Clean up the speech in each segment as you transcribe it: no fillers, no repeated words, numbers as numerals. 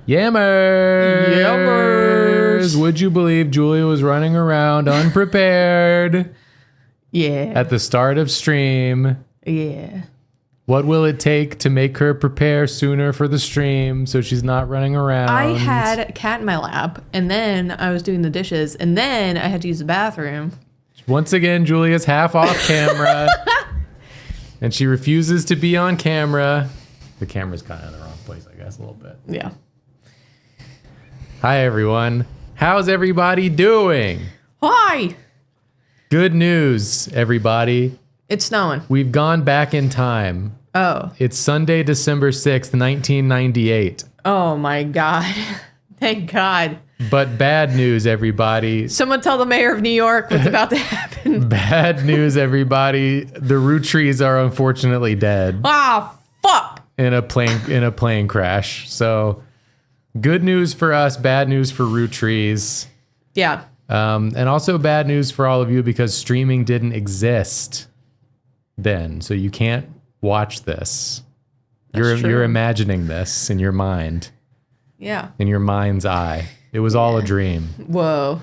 Yammers! Would you believe Julia was running around unprepared Yeah. at the start of stream? Yeah. What will it take to make her prepare sooner for the stream so she's not running around? I had a cat in my lap, and then I was doing the dishes, and then I had to use the bathroom. Once again, Julia's half off camera. And she refuses to be on camera. The camera's kind of in the wrong place, I guess, a little bit. Yeah. Hi, everyone. How's everybody doing? Hi! Good news, everybody. It's snowing. We've gone back in time. Oh. It's Sunday, December 6th, 1998. Oh my God. Thank God. But bad news, everybody. Someone tell the mayor of New York what's about to happen. Bad news, everybody. The Roottrees are unfortunately dead. Ah, fuck! In a plane crash. So, good news for us, bad news for Roottrees. Yeah. And also bad news for all of you because streaming didn't exist then. So you can't watch this. You're imagining this in your mind. Yeah. In your mind's eye. It was all a dream. Whoa.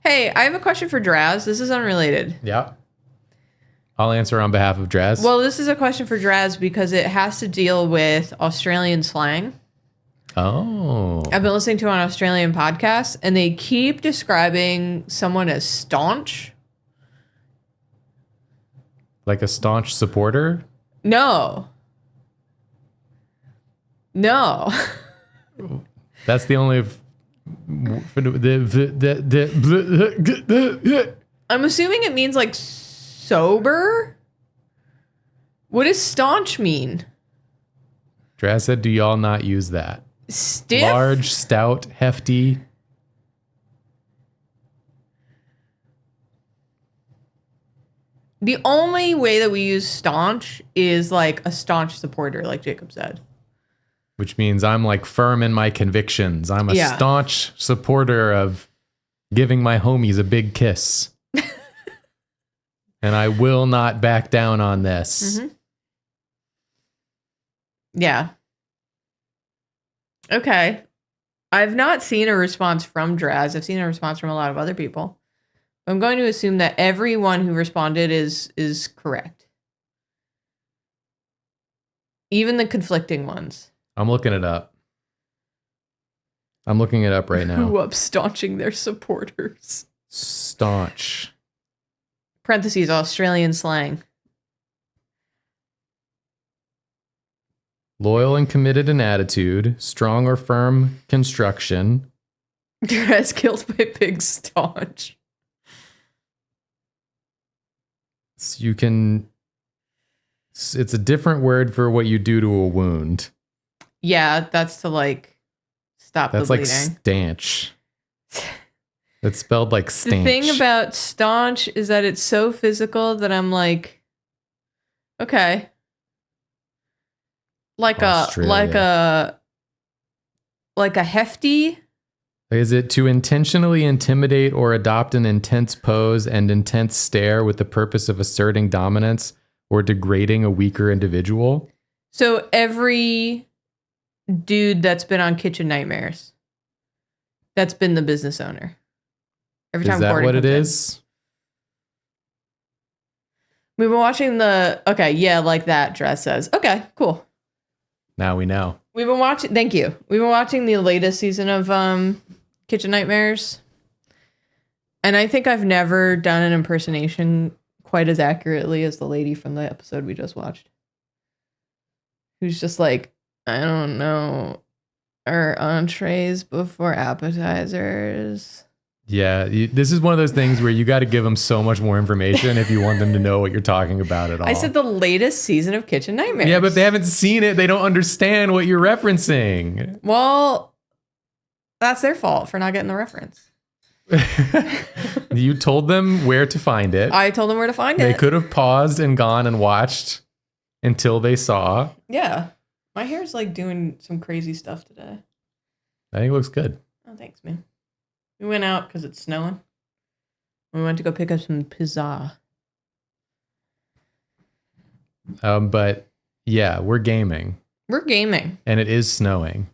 Hey, I have a question for Draz. This is unrelated. Yeah. I'll answer on behalf of Draz. Well, this is a question for Draz because it has to deal with Australian slang. Oh. I've been listening to an Australian podcast, and they keep describing someone as staunch. Like a staunch supporter? No. That's the only... I'm assuming it means like sober. What does staunch mean? Draz said, do y'all not use that? Stiff? Large, stout, hefty. The only way that we use staunch is like a staunch supporter, like Jacob said. Which means I'm like firm in my convictions. I'm a staunch supporter of giving my homies a big kiss. And I will not back down on this. Mm-hmm. Yeah. Okay. I've not seen a response from Draz. I've seen a response from a lot of other people. I'm going to assume that everyone who responded is correct. Even the conflicting ones. I'm looking it up. I'm looking it up right now. Who upstaunching their supporters? Staunch. Parentheses, Australian slang. Loyal and committed in attitude. Strong or firm construction. Draz killed by big staunch. So you can... It's a different word for what you do to a wound. Yeah, that's to like stop the bleeding. That's like stanch. It's spelled like stanch. The thing about staunch is that it's so physical that I'm like, okay. Like a hefty. Is it to intentionally intimidate or adopt an intense pose and intense stare with the purpose of asserting dominance or degrading a weaker individual? So every dude that's been on Kitchen Nightmares, that's been the business owner. Every time is that Gordon what it comes in. is? We've been watching like that, Dress says. Okay, cool. Now we know. We've been watching, thank you. We've been watching the latest season of Kitchen Nightmares. And I think I've never done an impersonation quite as accurately as the lady from the episode we just watched. Who's just like, I don't know, our entrees before appetizers. Yeah, this is one of those things where you got to give them so much more information if you want them to know what you're talking about at all. I said the latest season of Kitchen Nightmares. Yeah, but if they haven't seen it, they don't understand what you're referencing. Well, that's their fault for not getting the reference. You told them where to find it. I told them where to find it. They could have paused and gone and watched until they saw. Yeah. My hair's like doing some crazy stuff today. I think it looks good. Oh, thanks, man. We went out because it's snowing. We went to go pick up some pizza. But yeah, we're gaming. We're gaming. And it is snowing.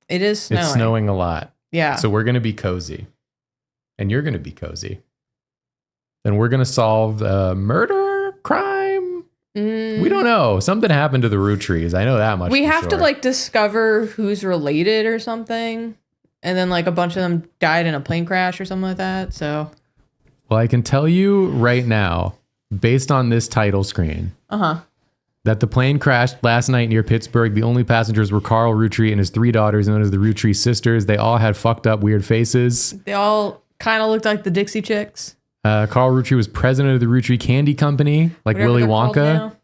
It is snowing. It's snowing a lot. Yeah. So we're going to be cozy. And you're going to be cozy. And we're going to solve murder, crime. We don't know. Something happened to the Roottrees. I know that much. We have to like discover who's related or something. And then like a bunch of them died in a plane crash or something like that. So. Well, I can tell you right now, based on this title screen, that the plane crashed last night near Pittsburgh. The only passengers were Carl Roottree and his 3 daughters, known as the Roottrees sisters. They all had fucked up weird faces. They all kind of looked like the Dixie Chicks. Carl Roottree was president of the Roottree Candy Company, like Whatever Willy they're called Wonka. now.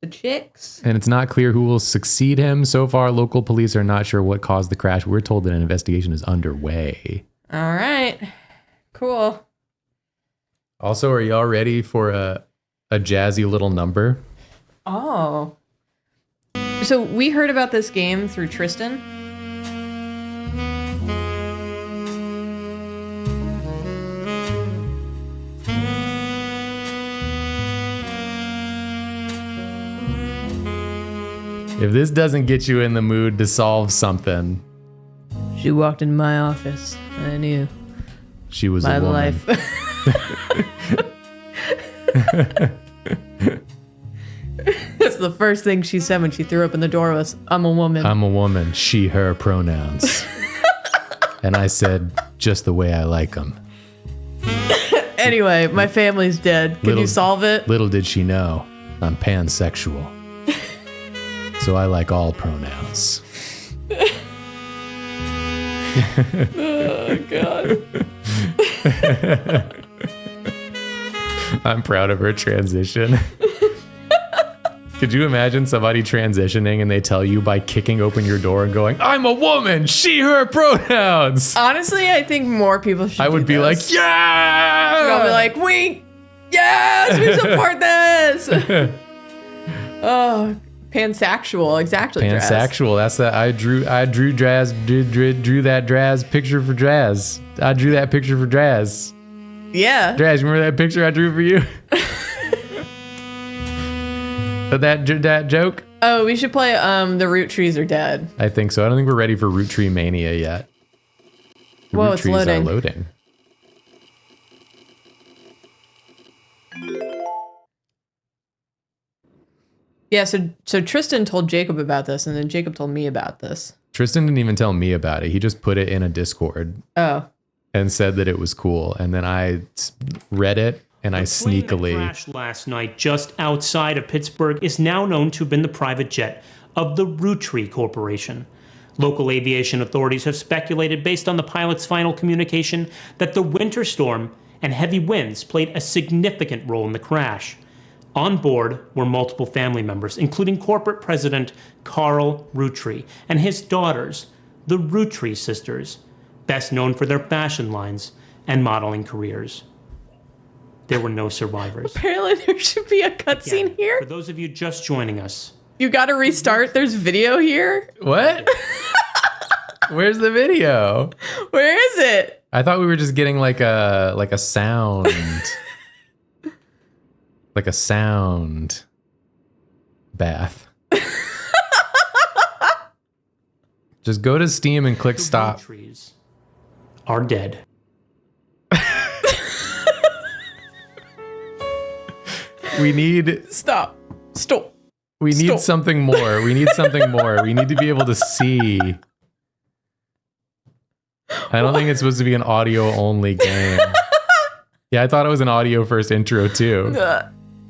The Chicks. And it's not clear who will succeed him. So far, local police are not sure what caused the crash. We're told that an investigation is underway. All right. Cool. Also, are y'all ready for a jazzy little number? Oh. So we heard about this game through Tristan. If this doesn't get you in the mood to solve something. She walked into my office and I knew She was my a woman. life. That's the first thing she said when she threw open the door was, I'm a woman. I'm a woman. She, her pronouns. And I said, just the way I like them. Anyway, my family's dead. Can you solve it? Little did she know, I'm pansexual. So I like all pronouns. Oh, God. I'm proud of her transition. Could you imagine somebody transitioning and they tell you by kicking open your door and going, I'm a woman, she, her pronouns? Honestly, I think more people should I would be like, yeah! I'll be like, yes, we support this. Oh, pansexual, exactly. Pansexual. That's that. I drew Draz, drew that Draz picture for Draz. I drew that picture for Draz. Yeah. Draz, remember that picture I drew for you? that joke? Oh, we should play The Roottrees Are Dead. I think so. I don't think we're ready for Root Tree Mania yet. Whoa, it's loading. Are loading. Yeah, so Tristan told Jacob about this, and then Jacob told me about this. Tristan didn't even tell me about it. He just put it in a Discord. Oh. And said that it was cool. And then I read it, and I sneakily... The crash last night just outside of Pittsburgh is now known to have been the private jet of the Roottrees Corporation. Local aviation authorities have speculated, based on the pilot's final communication, that the winter storm and heavy winds played a significant role in the crash. On board were multiple family members, including corporate president Carl Roottree and his daughters, the Roottrees sisters, best known for their fashion lines and modeling careers. There were no survivors. Apparently there should be a cutscene here. For those of you just joining us, you got to restart. There's video here. What? Where's the video? Where is it? I thought we were just getting like a sound. Like a sound bath. Just go to Steam and click stop. Roottrees are dead. We need... Stop. We need something more. We need something more. We need to be able to see. I don't think it's supposed to be an audio only game. Yeah, I thought it was an audio first intro too.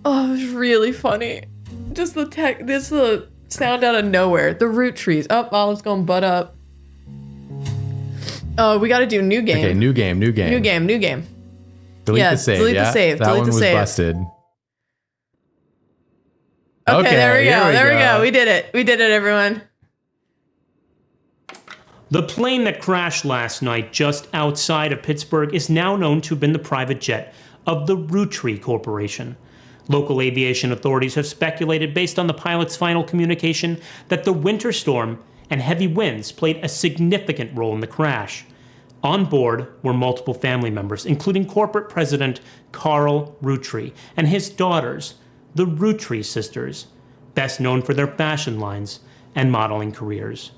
Oh, it was really funny. Just the the sound out of nowhere. The Roottrees. Oh, Olive's going butt up. Oh, we got to do new game. Okay, new game. New game. Delete the save. Delete the save. That delete one the was save. busted. Okay, there we go. There we go. We did it, everyone. The plane that crashed last night just outside of Pittsburgh is now known to have been the private jet of the Roottrees Corporation. Local aviation authorities have speculated, based on the pilot's final communication, that the winter storm and heavy winds played a significant role in the crash. On board were multiple family members, including corporate president Carl Roottree and his daughters, the Roottrees sisters, best known for their fashion lines and modeling careers.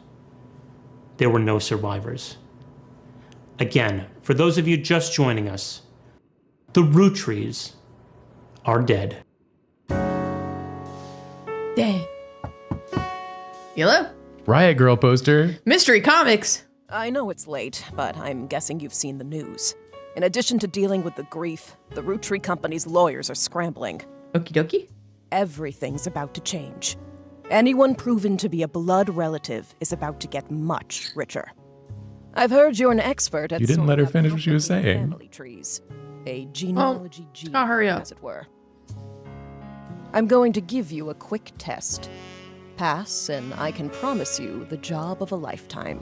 There were no survivors. Again, for those of you just joining us, the Roottrees are dead. Dead. Yellow? Riot Girl poster. Mystery Comics. I know it's late, but I'm guessing you've seen the news. In addition to dealing with the grief, the Roottree Company's lawyers are scrambling. Okie dokie. Everything's about to change. Anyone proven to be a blood relative is about to get much richer. I've heard you're an expert at You didn't let her sorting out finish what she was saying. family trees. A genealogy gene, hurry up. as it were. I'm going to give you a quick test. Pass, and I can promise you the job of a lifetime.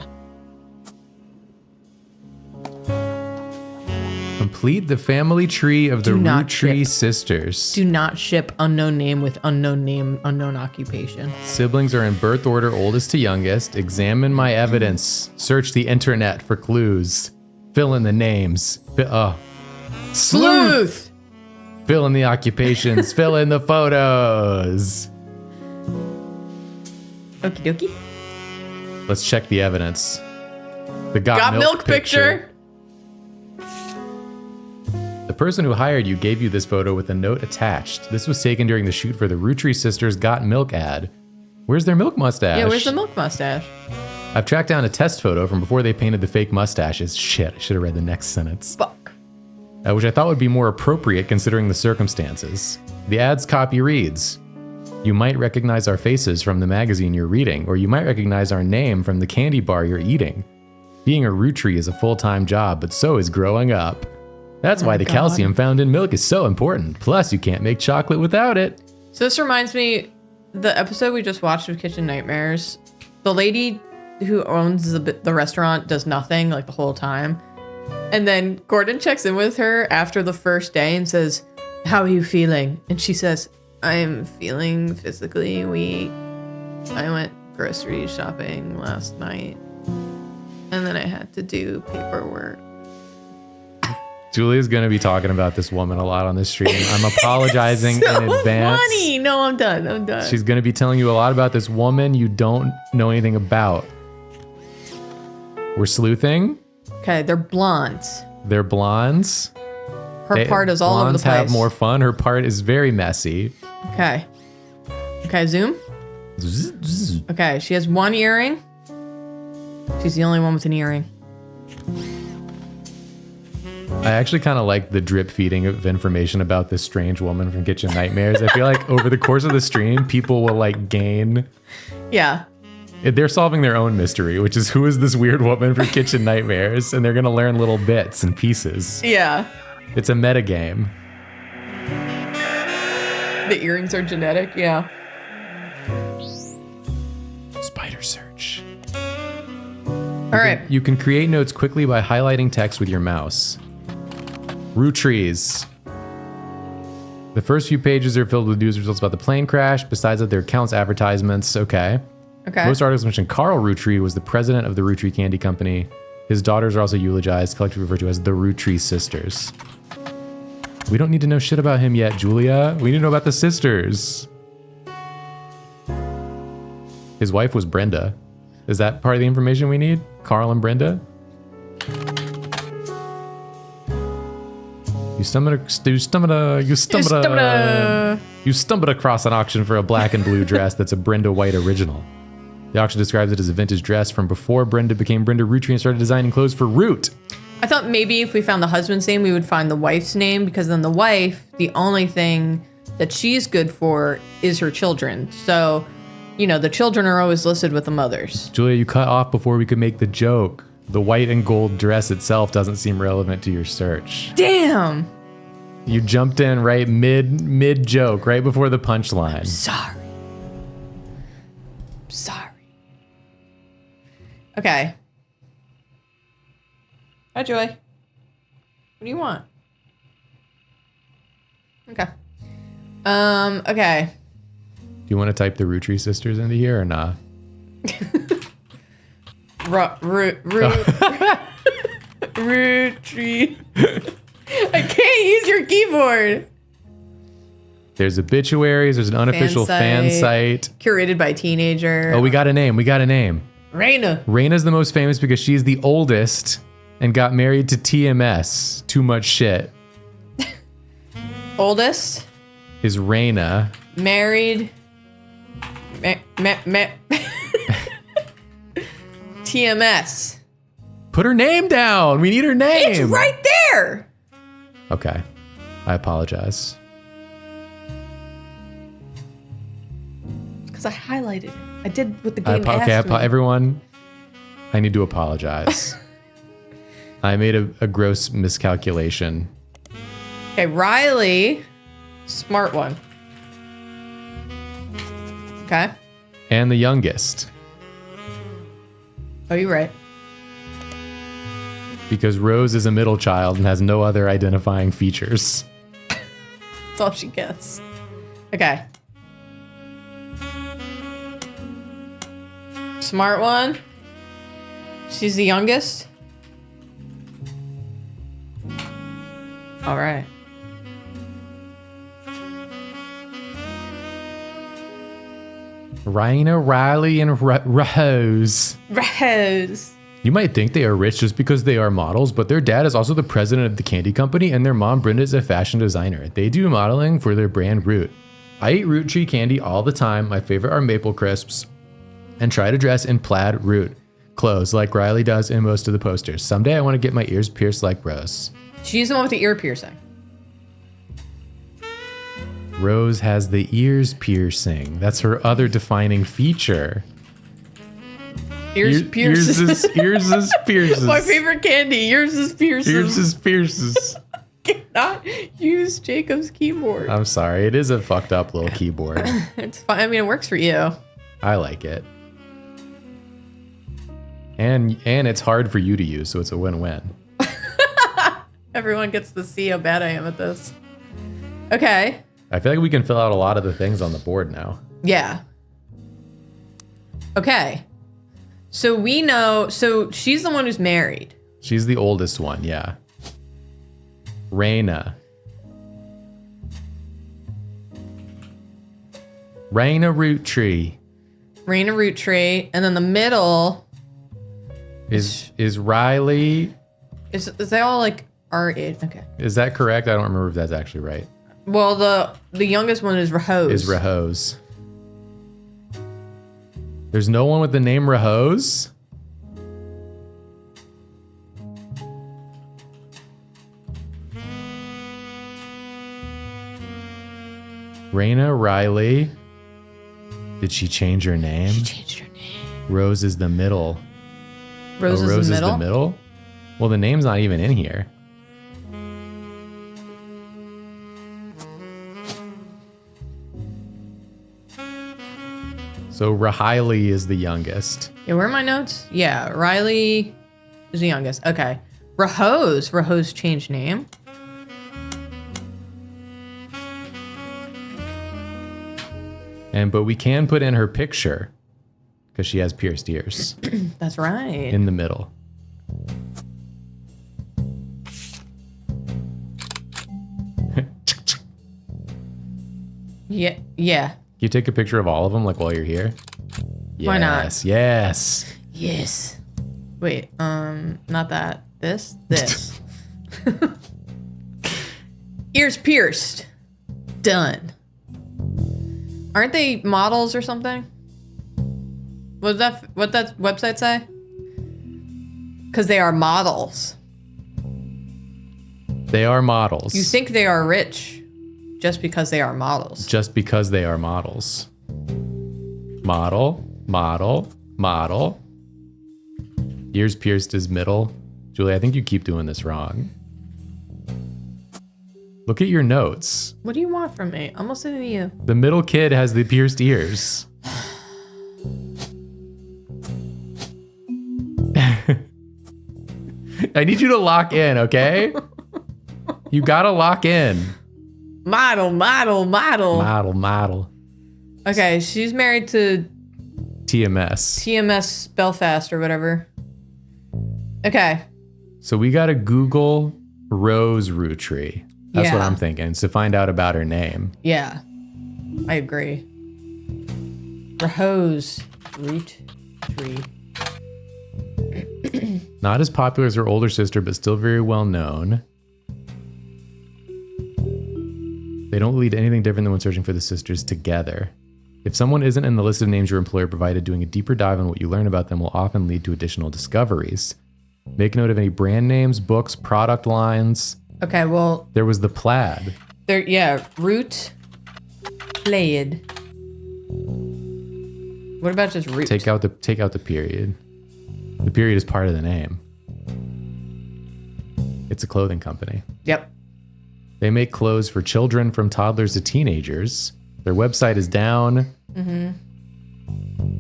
Complete the family tree of the Do not Rootree ship. sisters. Do not ship unknown name with unknown name, unknown occupation. Siblings are in birth order, oldest to youngest. Examine my evidence. Search the internet for clues. Fill in the names. Sleuth! Fill in the occupations. Fill in the photos. Okie dokie. Let's check the evidence. The Got milk picture. The person who hired you gave you this photo with a note attached. This was taken during the shoot for the Rootree Sisters Got Milk ad. Where's their milk mustache? Yeah, where's the milk mustache? I've tracked down a test photo from before they painted the fake mustaches. Shit, I should have read the next sentence. Fuck. Which I thought would be more appropriate considering the circumstances. The ad's copy reads, "You might recognize our faces from the magazine you're reading, or you might recognize our name from the candy bar you're eating. Being a Rootree is a full-time job, but so is growing up. That's why the calcium found in milk is so important. Plus, you can't make chocolate without it." So this reminds me, the episode we just watched of Kitchen Nightmares, the lady who owns the restaurant does nothing like the whole time. And then Gordon checks in with her after the first day and says, "How are you feeling?" And she says, "I'm feeling physically weak. I went grocery shopping last night. And then I had to do paperwork." Julia's going to be talking about this woman a lot on this stream. I'm apologizing So in advance. funny. No, I'm done. She's going to be telling you a lot about this woman you don't know anything about. We're sleuthing. Okay, they're blondes. They're blondes. Her part is all over the Blondes place. have more fun. Her part is very messy. Okay. Okay, zoom. Okay, she has one earring. She's the only one with an earring. I actually kind of like the drip feeding of information about this strange woman from Kitchen Nightmares. I feel like over the course of the stream, people will like gain. Yeah. They're solving their own mystery, which is who is this weird woman from Kitchen Nightmares? And they're going to learn little bits and pieces. Yeah. It's a metagame. The earrings are genetic. Yeah. Spider search. All right. You can create notes quickly by highlighting text with your mouse. Roottrees. The first few pages are filled with news results about the plane crash. Besides that, there counts advertisements. Okay. Okay. Most articles mention Carl Rootree was the president of the Rootree Candy Company. His daughters are also eulogized, collectively referred to as the Rootree Sisters. We don't need to know shit about him yet, Julia. We need to know about the sisters. His wife was Brenda. Is that part of the information we need? Carl and Brenda? You stumbled across an auction for a black and blue dress that's a Brenda White original. The auction describes it as a vintage dress from before Brenda became Brenda Rootree and started designing clothes for Root. I thought maybe if we found the husband's name, we would find the wife's name, because then the wife, the only thing that she's good for is her children. So, you know, the children are always listed with the mothers. Julia, you cut off before we could make the joke. The white and gold dress itself doesn't seem relevant to your search. Damn. You jumped in right mid joke, right before the punchline. Sorry. Okay. Hi, Joy. What do you want? Okay. Okay. Do you want to type the Rootree sisters into here or not? Rootree. I can't use your keyboard. There's obituaries. There's an unofficial fan site. Curated by a teenager. Oh, we got a name. Raina. Raina's the most famous because she's the oldest and got married to TMS. Too much shit. Oldest. Is Raina. Married. TMS. Put her name down. We need her name. It's right there. Okay. I apologize. Because I highlighted it. I did what the game asked me. Everyone, I need to apologize. I made a gross miscalculation. Okay, Riley. Smart one. Okay. And the youngest. Oh, you're right. Because Rose is a middle child and has no other identifying features. That's all she gets. Okay. Smart one. She's the youngest. All right. Raina, Riley, and Rose. Rose. You might think they are rich just because they are models, but their dad is also the president of the candy company, and their mom, Brenda, is a fashion designer. They do modeling for their brand Root. I eat Root Tree candy all the time. My favorite are Maple Crisps, and try to dress in plaid Root clothes like Riley does in most of the posters. Someday I want to get my ears pierced like Rose. She's the one with the ear piercing. Rose has the ears piercing. That's her other defining feature. Ears pierces. Ears is pierces. My favorite candy. Ears is pierces. Ears is pierces. Cannot use Jacob's keyboard. I'm sorry. It is a fucked up little keyboard. It's fine. I mean, it works for you. I like it. And it's hard for you to use, so it's a win-win. Everyone gets to see how bad I am at this. Okay. I feel like we can fill out a lot of the things on the board now. Yeah. Okay. So we know, so she's the one who's married. She's the oldest one, yeah. Raina. Raina Roottree. Raina Roottree. And then the middle is Riley. Is they all like our age? Okay. Is that correct? I don't remember if that's actually right. Well, the youngest one is Rahose. Is Rahose. There's no one with the name Rahose? Raina Riley. Did she change her name? She changed her name. Rose is the middle. Rose is the middle? Well, the name's not even in here. So Riley is the youngest. Yeah, where are my notes? Yeah, Riley is the youngest. Okay. Rahose changed name. But we can put in her picture because she has pierced ears. That's right. In the middle. Yeah. Can you take a picture of all of them, like while you're here? Yes, why not? Yes. Wait, not that. This. Ears pierced. Done. Aren't they models or something? What that website say? Because they are models. They are models. You think they are rich just because they are models. Just because they are models. Model. Ears pierced is middle. Julie, I think you keep doing this wrong. Look at your notes. What do you want from me? I'm listening to you. The middle kid has the pierced ears. I need you to lock in, okay? You gotta lock in. Model. Model. Okay, she's married to TMS Belfast or whatever. Okay. So we gotta Google Rose Roottree. That's what Yeah. I'm thinking. It's to find out about her name. Yeah. I agree. Rahose root tree. Not as popular as her older sister, but still very well known. They don't lead to anything different than when searching for the sisters together. If someone isn't in the list of names your employer provided, doing a deeper dive on what you learn about them will often lead to additional discoveries. Make note of any brand names, books, product lines. Okay, well, There was the plaid. root plaid. What about just root? Take out the period. The period is part of the name. It's a clothing company. Yep. They make clothes for children from toddlers to teenagers. Their website is down.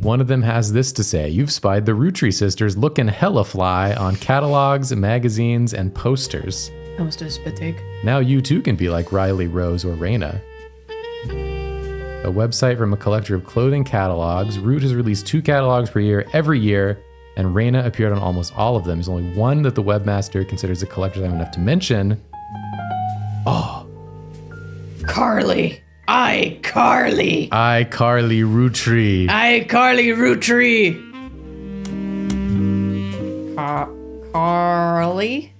One of them has this to say: "You've spied the Roottrees sisters looking hella fly on catalogs, magazines, and posters. Almost a spit take. Now you too can be like Riley, Rose, or Raina." A website from a collector of clothing catalogs. Root has released 2 catalogs per year every year, and Raina appeared on almost all of them. There's only one that the webmaster considers a collector's item enough to mention. Carly. Carly Roottree. Carly Rootree. Carly?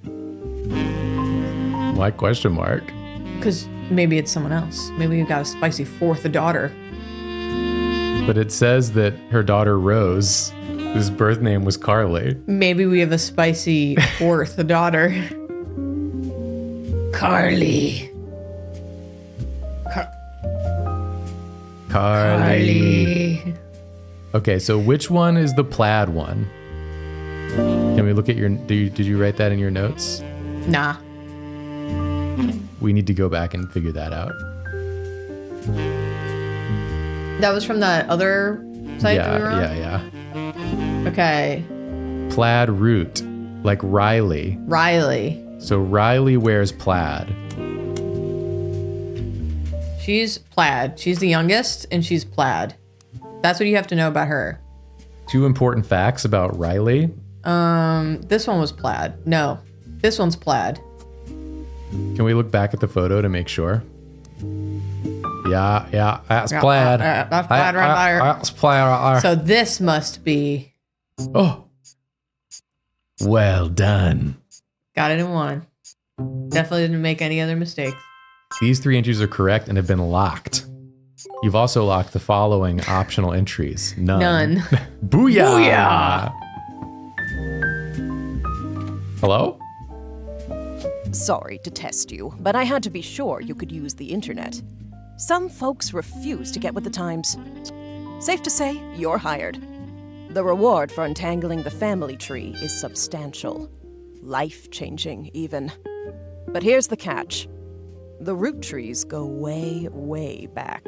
Why question mark? Because maybe it's someone else. Maybe you got a spicy 4th daughter. But it says that her daughter Rose, whose birth name was Carly. Maybe we have a spicy 4th daughter. Carly. Carly. Okay, so which one is the plaid one? Can we look at your... Did you write that in your notes? Nah. We need to go back and figure that out. That was from that other site that we were on? Yeah. Okay. Plaid root, like Riley. Riley. So Riley wears plaid. She's plaid. She's the youngest, and she's plaid. That's what you have to know about her. 2 important facts about Riley. This one was plaid. No, this one's plaid. Can we look back at the photo to make sure? Yeah, that's plaid. That's plaid right there. That's plaid right there. So this must be. Oh. Well done. Got it in one. Definitely didn't make any other mistakes. These 3 entries are correct and have been locked. You've also locked the following optional entries. None. Booyah! Hello? Sorry to test you, but I had to be sure you could use the internet. Some folks refuse to get with the times. Safe to say, you're hired. The reward for untangling the family tree is substantial. Life-changing, even. But here's the catch. The root trees go way, way back.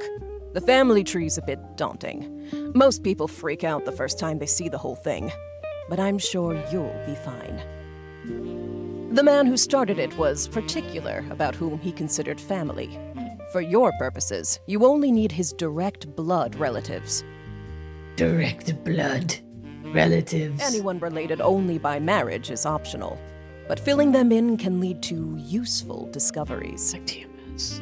The family tree's a bit daunting. Most people freak out the first time they see the whole thing. But I'm sure you'll be fine. The man who started it was particular about whom he considered family. For your purposes, you only need his direct blood relatives. Direct blood relatives. Anyone related only by marriage is optional, but filling them in can lead to useful discoveries. Like TMS.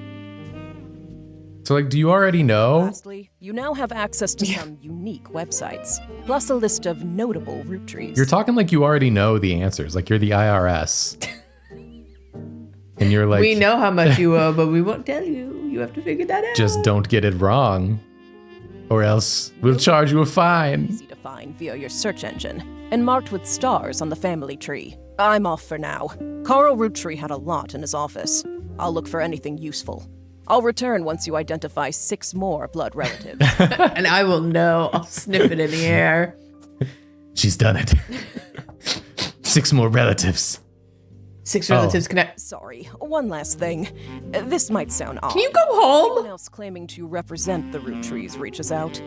So, do you already know? Lastly, you now have access to some unique websites, plus a list of notable root trees. You're talking like you already know the answers, like you're the IRS. And you're like, We know how much you owe, but we won't tell you. You have to figure that out. just don't get it wrong, or else we'll charge you a fine. Easy to find via your search engine, and marked with stars on the family tree. I'm off for now. Carl Roottree had a lot in his office. I'll look for anything useful. I'll return once you identify 6 more blood relatives. And I will know. I'll sniff it in the air. She's done it. 6 more relatives. 6 relatives connect. Sorry, one last thing. This might sound odd. Can you go home? Anyone else claiming to represent the root trees reaches out.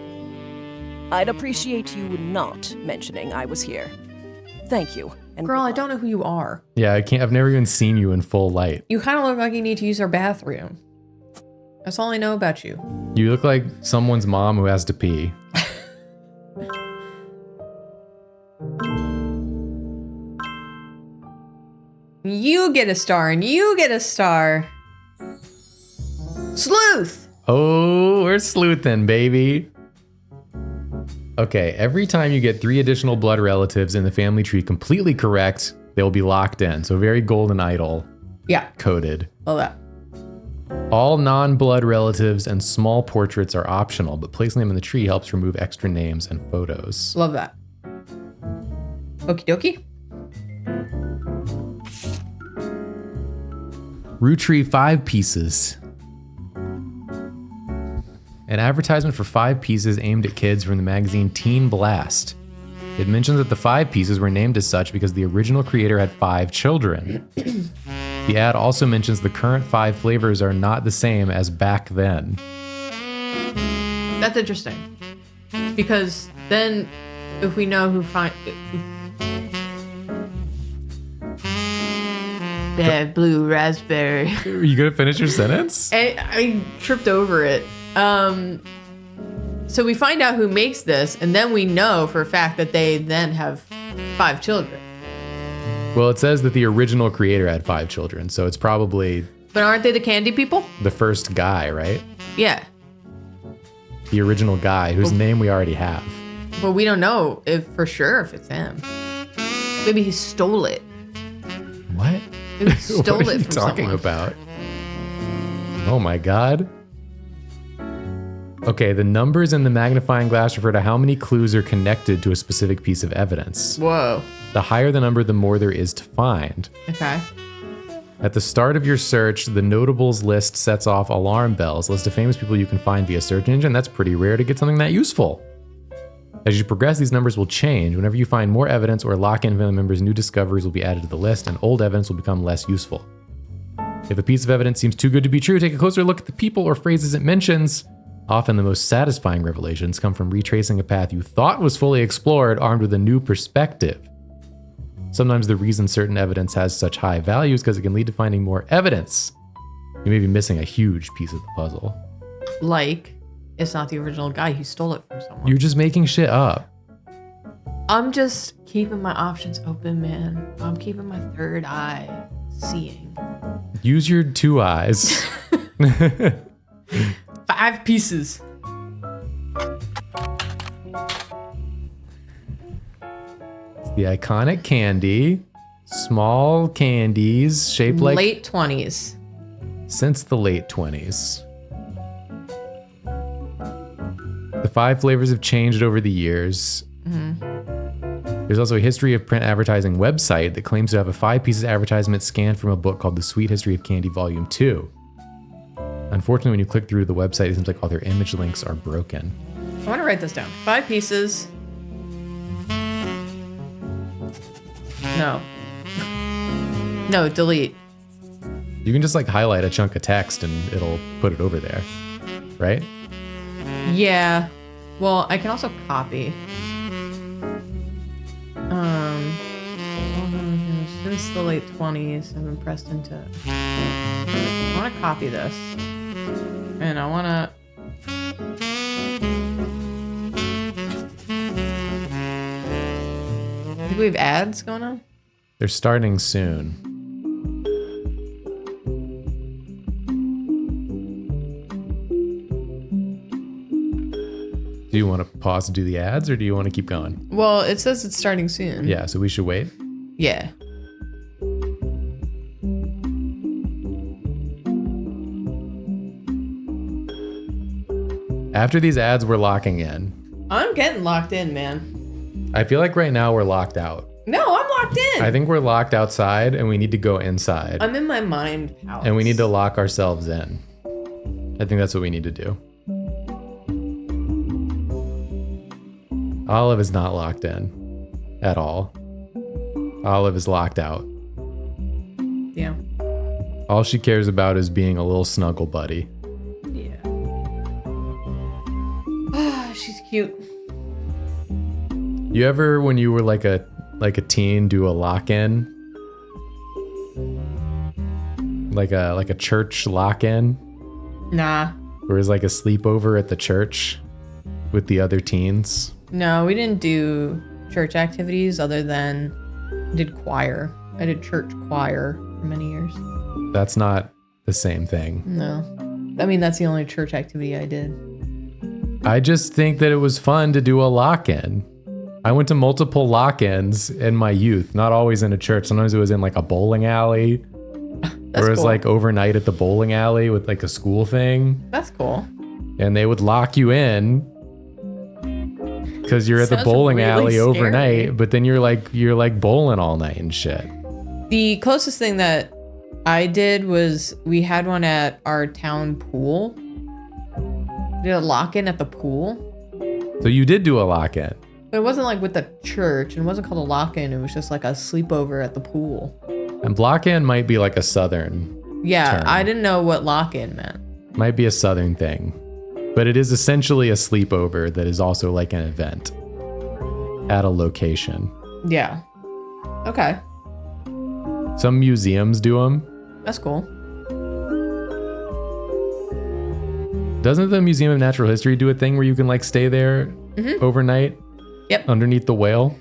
I'd appreciate you not mentioning I was here. Thank you. And Girl, I don't know who you are. Yeah, I've never even seen you in full light. You kind of look like you need to use our bathroom. That's all I know about you. You look like someone's mom who has to pee. You get a star and you get a star. Sleuth! Oh, we're sleuthing, baby. Okay, every time you get 3 additional blood relatives in the family tree completely correct, they will be locked in. So very golden idol coded. Love that. All non-blood relatives and small portraits are optional, but placing them in the tree helps remove extra names and photos. Love that. Okie dokie. Roottrees 5 pieces. An advertisement for 5 pieces aimed at kids from the magazine Teen Blast. It mentions that the 5 pieces were named as such because the original creator had 5 children. The ad also mentions the current 5 flavors are not the same as back then. That's interesting. Because then if we know who bad blue raspberry. Are you gonna finish your sentence? I tripped over it. So we find out who makes this, and then we know for a fact that they then have 5 children. Well, it says that the original creator had 5 children, so it's probably... But aren't they the candy people? The first guy, right? Yeah. The original guy, whose name we already have. But we don't know if for sure if it's him. Maybe he stole it. What? Maybe he stole what are it you from talking someone. about? Oh my god. Okay, the numbers in the magnifying glass refer to how many clues are connected to a specific piece of evidence. Whoa. The higher the number, the more there is to find. Okay. At the start of your search, the notables list sets off alarm bells, a list of famous people you can find via search engine. That's pretty rare to get something that useful. As you progress, these numbers will change. Whenever you find more evidence or lock in family members, new discoveries will be added to the list, and old evidence will become less useful. If a piece of evidence seems too good to be true, take a closer look at the people or phrases it mentions. Often the most satisfying revelations come from retracing a path you thought was fully explored, armed with a new perspective. Sometimes the reason certain evidence has such high value is because it can lead to finding more evidence. You may be missing a huge piece of the puzzle. Like, it's not the original guy. He stole it from someone. You're just making shit up. I'm just keeping my options open, man. I'm keeping my third eye seeing. Use your 2 eyes. 5 pieces. It's the iconic candy. Small candies shaped like... Late 20s. Since the late 20s. The 5 flavors have changed over the years. There's also a history of print advertising website that claims to have a 5 pieces advertisement scanned from a book called The Sweet History of Candy Volume 2. Unfortunately, when you click through to the website, it seems like all their image links are broken. I want to write this down. 5 pieces. No. No, delete. You can just like highlight a chunk of text and it'll put it over there, right? Yeah. Well, I can also copy. Since the late 20s, I've been pressed into... I want to copy this. And I want to... I think we have ads going on. They're starting soon. Do you want to pause to do the ads or do you want to keep going? Well, it says it's starting soon. Yeah, so we should wait. Yeah. After these ads, we're locking in. I'm getting locked in, man. I feel like right now we're locked out. No, I'm locked in. I think we're locked outside and we need to go inside. I'm in my mind palace. And we need to lock ourselves in. I think that's what we need to do. Olive is not locked in at all. Olive is locked out. Yeah. All she cares about is being a little snuggle buddy. Yeah. Ah, she's cute. You ever, when you were like a teen, do a lock-in? Like a church lock-in? Nah. Or is like a sleepover at the church with the other teens? No, we didn't do church activities other than did choir. I did church choir for many years. That's not the same thing. No. I mean, that's the only church activity I did. I just think that it was fun to do a lock-in. I went to multiple lock-ins in my youth, not always in a church. Sometimes it was in like a bowling alley. Or it was like overnight at the bowling alley with like a school thing. That's cool. And they would lock you in because you're at the bowling alley overnight, but then you're like bowling all night and shit. The closest thing that I did was we had one at our town pool. We did a lock-in at the pool. So you did do a lock-in. But it wasn't like with the church, and it wasn't called a lock-in. It was just like a sleepover at the pool. And lock-in might be like a southern term. I didn't know what lock-in meant. Might be a southern thing. But it is essentially a sleepover that is also like an event at a location. Yeah. Okay. Some museums do them. That's cool. Doesn't the Museum of Natural History do a thing where you can like stay there overnight? Yep. Underneath the whale?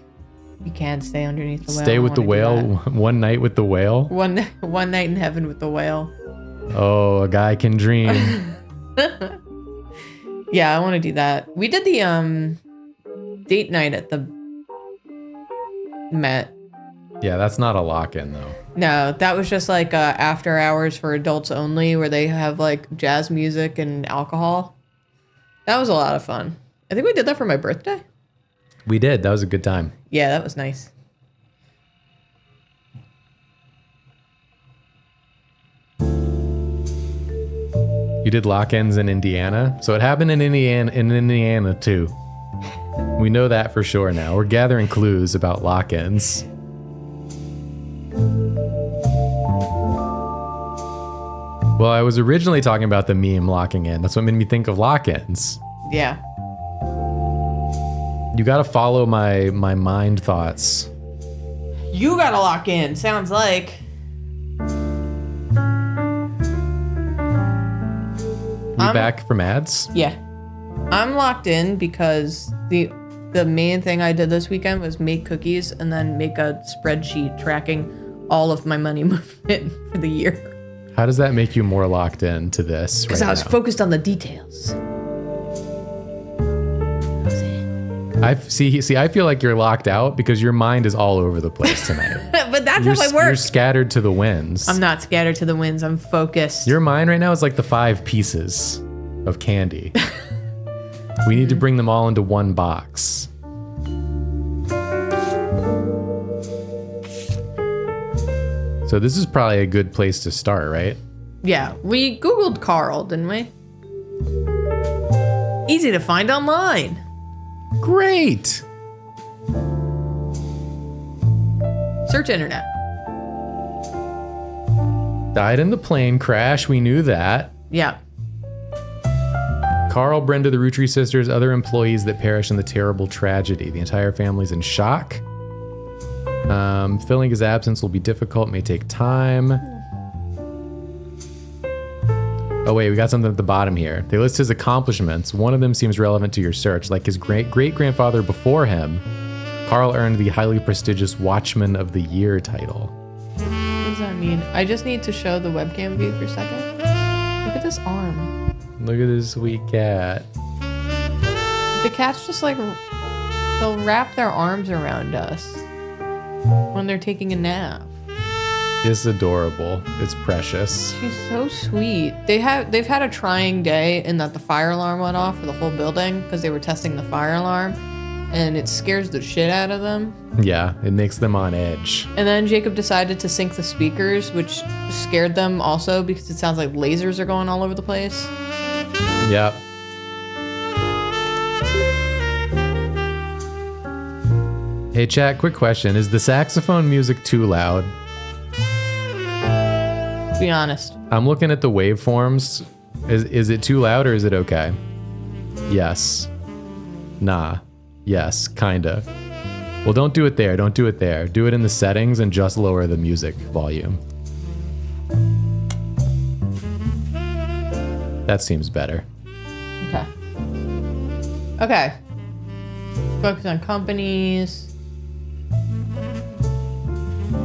You can stay underneath the whale. Stay with the whale one night with the whale? One night in heaven with the whale. Oh, a guy can dream. Yeah, I want to do that. We did the date night at the Met. Yeah, that's not a lock-in though. No, that was just like after hours for adults only, where they have like jazz music and alcohol. That was a lot of fun. I think we did that for my birthday. We did. That was a good time. Yeah, that was nice. You did lock-ins in Indiana? So it happened in Indiana too. We know that for sure now. We're gathering clues about lock-ins. Well, I was originally talking about the meme locking in. That's what made me think of lock-ins. Yeah. You gotta follow my mind thoughts. You gotta lock in, sounds like. We back from ads? Yeah. I'm locked in because the main thing I did this weekend was make cookies and then make a spreadsheet tracking all of my money movement for the year. How does that make you more locked in to this? Because I was focused on the details. I feel like you're locked out because your mind is all over the place tonight. But that's how I work. You're scattered to the winds. I'm not scattered to the winds. I'm focused. Your mind right now is like the 5 pieces of candy. We need to bring them all into one box. So this is probably a good place to start, right? Yeah, we Googled Carl, didn't we? Easy to find online. Great. Search internet. Died in the plane crash. We knew that. Yeah. Carl, Brenda, the Roottrees sisters, other employees that perished in the terrible tragedy. The entire family's in shock. Filling his absence will be difficult, may take time. Oh wait, we got something at the bottom here. They list his accomplishments. One of them seems relevant to your search. Like his great-grandfather before him, Carl earned the highly prestigious Watchman of the Year title. What does that mean? I just need to show the webcam view for a second. Look at this arm. Look at this sweet cat. The cats just like, they'll wrap their arms around us when they're taking a nap. It's adorable. It's precious. She's so sweet. They've had a trying day in that the fire alarm went off for the whole building because they were testing the fire alarm, and it scares the shit out of them. Yeah, it makes them on edge. And then Jacob decided to sync the speakers, which scared them also because it sounds like lasers are going all over the place. Yep. Hey chat, quick question. Is the saxophone music too loud? Be honest. I'm looking at the waveforms. Is it too loud or is it okay? Yes. Nah. Yes, kinda. Well, don't do it there. Don't do it there. Do it in the settings and just lower the music volume. That seems better. Okay. Okay. Focus on companies.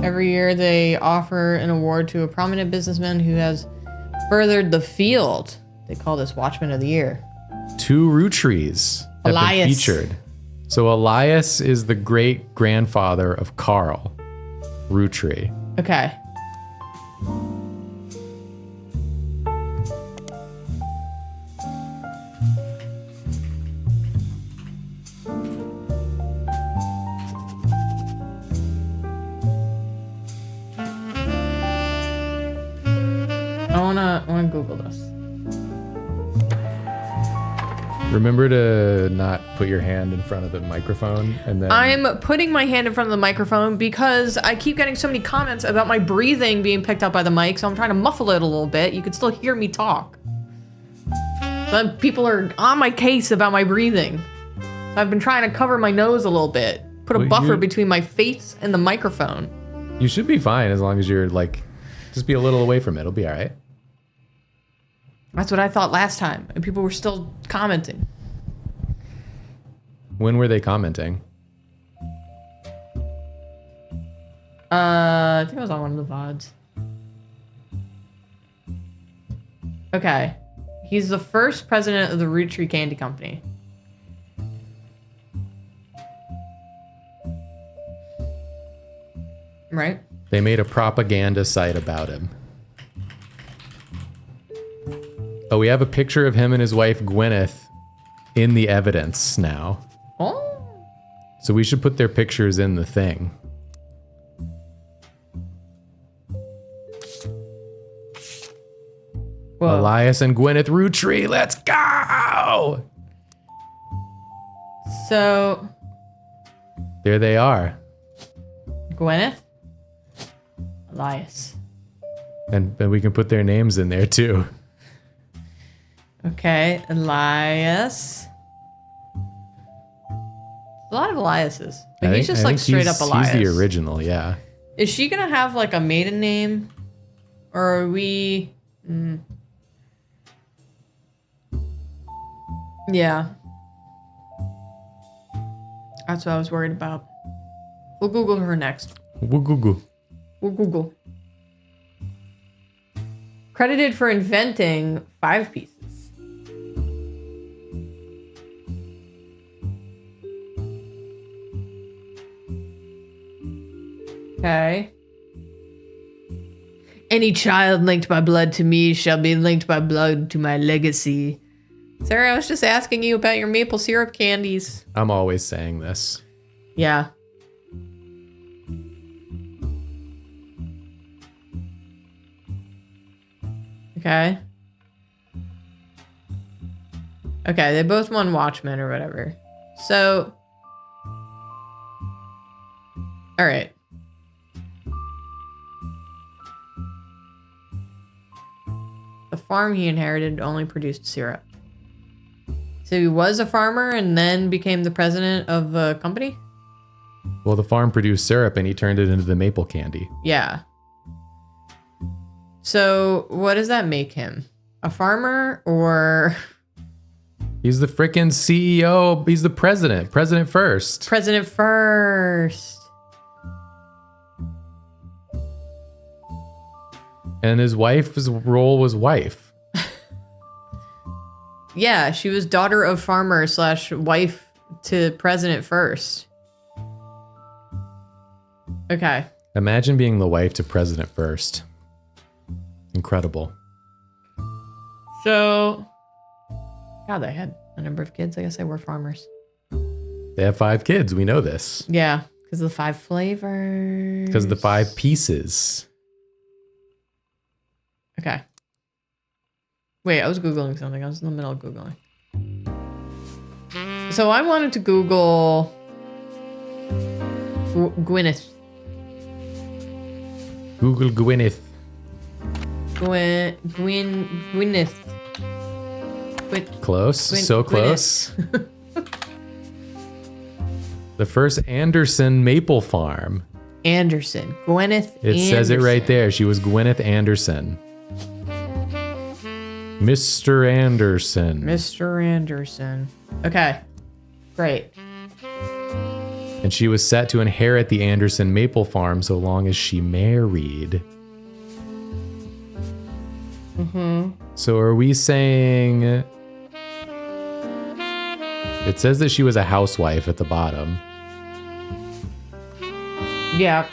Every year they offer an award to a prominent businessman who has furthered the field they call this Watchman of the Year? 2 Roottrees have been featured. So Elias is the great grandfather of Carl Roottree. Okay. I wanna Google this. Remember to not put your hand in front of the microphone and then I'm putting my hand in front of the microphone because I keep getting so many comments about my breathing being picked up by the mic, so I'm trying to muffle it a little bit. You can still hear me talk. But people are on my case about my breathing. So I've been trying to cover my nose a little bit. Put a buffer between my face and the microphone. You should be fine as long as you're like, just be a little away from it. It'll be all right. That's what I thought last time, and people were still commenting. When were they commenting? I think I was on one of the VODs. Okay. He's the first president of the Roottrees Candy Company. Right? They made a propaganda site about him. Oh, we have a picture of him and his wife Gwyneth in the evidence now. Oh. So we should put their pictures in the thing. Whoa. Elias and Gwyneth Roottree, let's go! So... there they are. Gwyneth? Elias. And we can put their names in there too. Okay, Elias. A lot of Eliases. But he's just like straight up Elias. He's the original, yeah. Is she gonna have like a maiden name? Or are we... Yeah. That's what I was worried about. We'll Google her next. We'll Google. We'll Google. Credited for inventing 5 pieces. Okay. Any child linked by blood to me shall be linked by blood to my legacy. Sarah, I was just asking you about your maple syrup candies. I'm always saying this. Yeah. Okay. Okay, they both won Watchmen or whatever. So... all right. The farm he inherited only produced syrup. So he was a farmer and then became the president of a company? Well, the farm produced syrup and he turned it into the maple candy. Yeah. So what does that make him? A farmer or... He's the frickin' CEO. He's the president. President first. President first. And his wife's role was wife. Yeah, she was daughter of farmer / wife to president first. Okay. Imagine being the wife to president first. Incredible. So, God, they had a number of kids. I guess they were farmers. They have 5 kids. We know this. Yeah, because of the 5 flavors. Because of the 5 pieces. Okay. Wait, I was Googling something. I was in the middle of Googling. So I wanted to Google Gwyneth. Google Gwyneth. Gwyneth. Close. So close. The first Anderson maple farm. Anderson. Gwyneth It Anderson. says it right there. She was Gwyneth Anderson. Mr. Anderson. Mr. Anderson. Okay. Great. And she was set to inherit the Anderson maple farm so long as she married. Mm-hmm. So are we saying... It says that she was a housewife at the bottom. Yeah.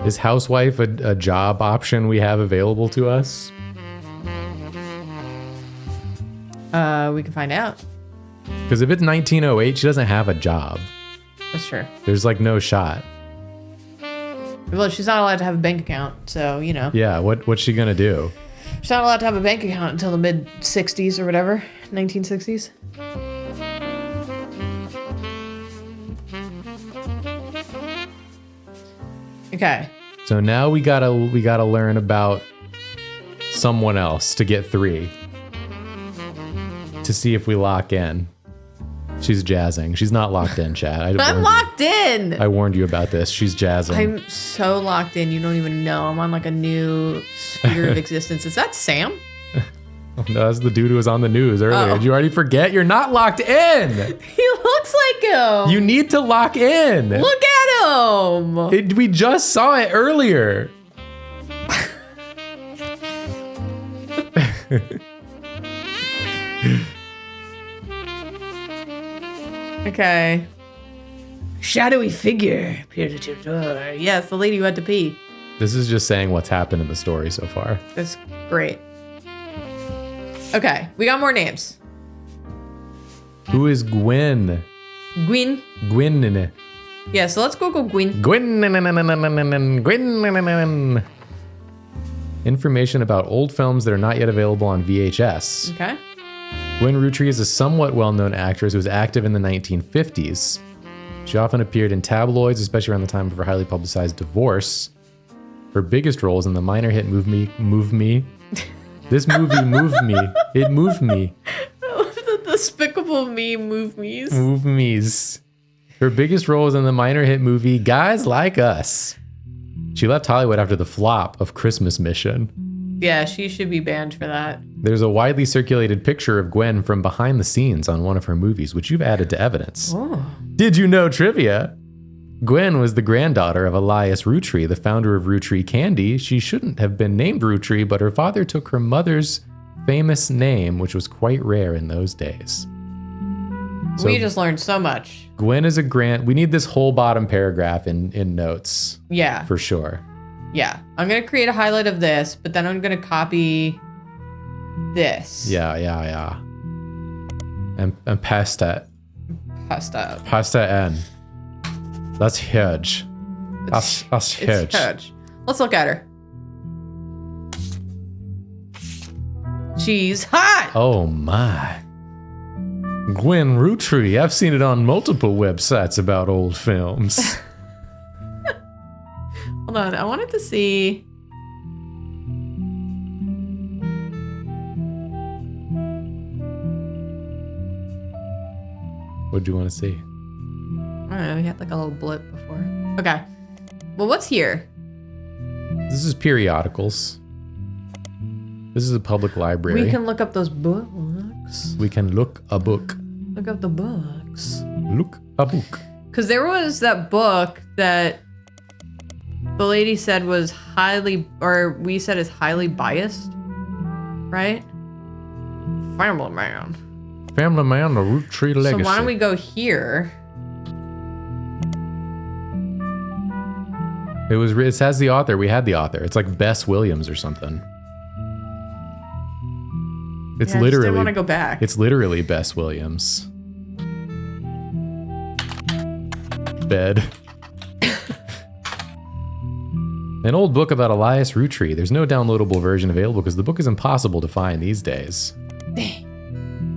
Is housewife a job option we have available to us? We can find out. Because if it's 1908, she doesn't have a job. That's true. There's like no shot. Well, she's not allowed to have a bank account, so, you know. Yeah, what's she gonna do? She's not allowed to have a bank account until the mid-60s or whatever. 1960s. Okay. So now we gotta learn about someone else to get 3. To see if we lock in. She's jazzing. She's not locked in, chat. I'm locked in. I warned you about this. She's jazzing. I'm so locked in. You don't even know. I'm on like a new sphere of existence. Is that Sam? Oh, no, that's the dude who was on the news earlier. Oh. Did you already forget? You're not locked in. He looks like him. You need to lock in. Look at him. We just saw it earlier. Okay. Shadowy figure appeared at your door. Yes, the lady who had to pee. This is just saying what's happened in the story so far. That's great. Okay, we got more names. Who is Gwen? Gwyn. Gwyn. Yeah, so let's Google Gwyn. Gwyn. Information about old films that are not yet available on VHS. Okay. Gwen Roottrees is a somewhat well-known actress who was active in the 1950s. She often appeared in tabloids, especially around the time of her highly publicized divorce. Her biggest roles in the minor hit Move Me. This movie moved me. It moved me. The Despicable Me Move Me's. Move me's. Her biggest role was in the minor hit movie Guys Like Us. She left Hollywood after the flop of Christmas Mission. Yeah, she should be banned for that. There's a widely circulated picture of Gwen from behind the scenes on one of her movies, which you've added to evidence. Oh. Did you know trivia? Gwen was the granddaughter of Elias Roottree, the founder of Rootree Candy. She shouldn't have been named Rootree, but her father took her mother's famous name, which was quite rare in those days. So We just learned so much. Gwen is we need this whole bottom paragraph in notes. Yeah. For sure. Yeah. I'm going to create a highlight of this, but then I'm going to copy this. Yeah. And pasta. Pasta N. That's huge. That's huge. It's huge. Let's look at her. She's hot. Oh my. Gwen Roottrie. I've seen it on multiple websites about old films. Hold on. I wanted to see. What do you want to see? I don't know. We had like a little blip before. Okay. Well, what's here? This is periodicals. This is a public library. We can look up those books. We can look a book. Look up the books. Look a book. Because there was that book that the lady said was highly, or we said is highly biased, right? Family Man. Family Man, the Roottrie Legacy. So why don't we go here? It has the author. We had the author. It's like Bess Williams or something. It's I just literally. didn't want to go back. It's literally Bess Williams. Bed. An old book about Elias Roottree. There's no downloadable version available because the book is impossible to find these days. Dang.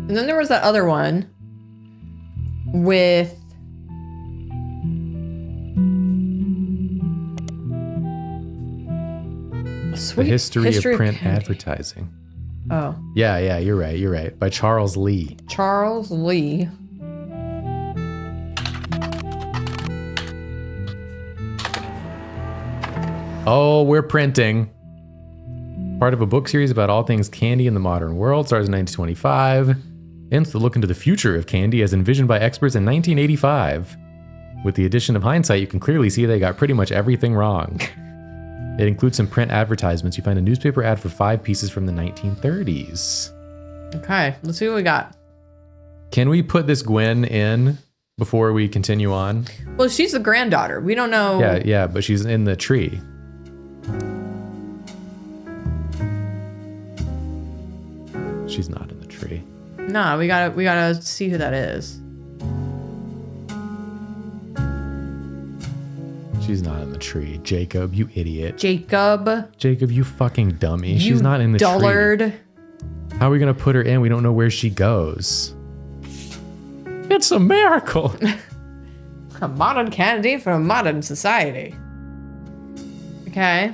And then there was that other one with The History of Print Advertising. Oh. Yeah, you're right. By Charles Lee. Charles Lee. Oh, we're printing. Part of a book series about all things candy in the modern world. Starts in 1925. Ends the look into the future of candy as envisioned by experts in 1985. With the addition of hindsight, you can clearly see they got pretty much everything wrong. It includes some print advertisements. You find a newspaper ad for 5 pieces from the 1930s. Okay, let's see what we got. Can we put this Gwen in before we continue on? Well, she's the granddaughter. We don't know. Yeah, but she's in the tree. She's not in the tree. No, we gotta see who that is. She's not in the tree. Jacob, you idiot. Jacob, you fucking dummy. you She's not in the dullard. tree. How are we gonna put her in? We don't know where she goes. It's a miracle. A modern candy for a modern society. Okay.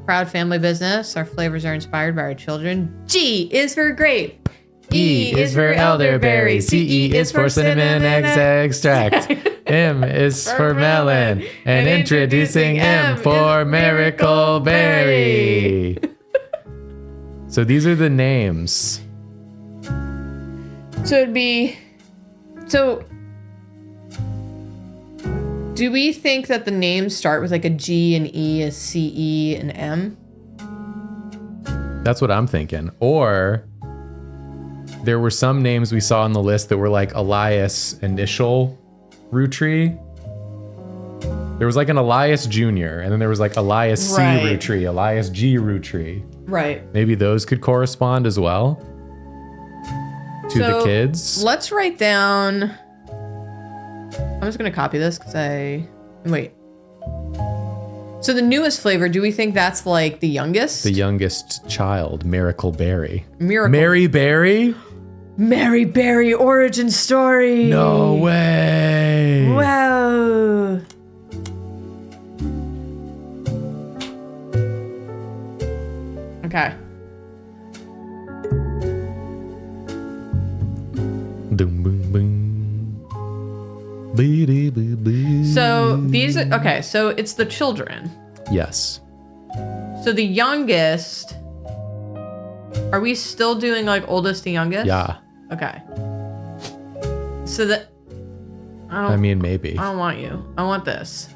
Proud family business. Our flavors are inspired by our children. G is for grape. E is for elderberry. C-E is for cinnamon extract. M is for melon. And introducing M for miracle berry. So these are the names. So it'd be... So... Do we think that the names start with like a G and E, a C, E, and M? That's what I'm thinking. Or there were some names we saw on the list that were like Elias initial Rootree. There was like an Elias Jr. and then there was like Elias C Rootree, Elias G Rootree. Right. Maybe those could correspond as well to the kids. Let's write down... I'm just going to copy this because wait. So the newest flavor, do we think that's like the youngest? The youngest child, Miracle Berry. Mary Berry? Mary Berry origin story. No way. Wow. Okay. Boom, boom, boom. So these are, okay, so it's the children. Yes. So the youngest, are we still doing like oldest to youngest? Yeah. Okay. So that, I mean, maybe. I don't want you. I want this.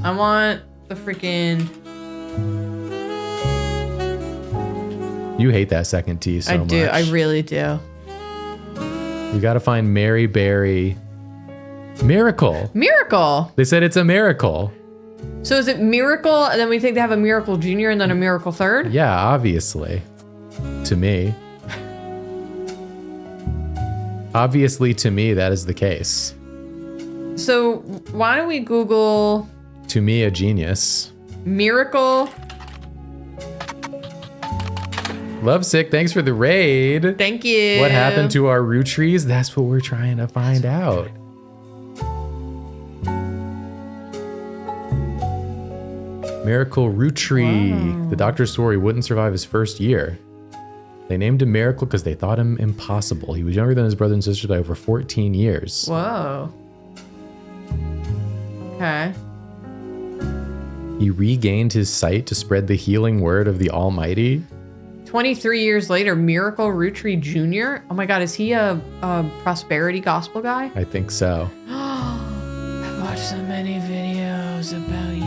I want the freaking... You hate that second T so much. I do. I really do. We got to find Mary Berry. Miracle. They said it's a miracle. So is it Miracle, and then we think they have a Miracle Junior and then a Miracle Third? Yeah, obviously. To me. Obviously, to me, that is the case. So why don't we Google... To me, a genius. Miracle. Lovesick, thanks for the raid. Thank you. What happened to our Roottrees? That's what we're trying to find out. Miracle Rootree. Wow. The doctor's story wouldn't survive his first year. They named him Miracle because they thought him impossible. He was younger than his brother and sisters by over 14 years. Whoa. Okay. He regained his sight to spread the healing word of the Almighty. 23 years later, Miracle Rootree Jr.? Oh my God, is he a prosperity gospel guy? I think so. I've watched so many videos about you.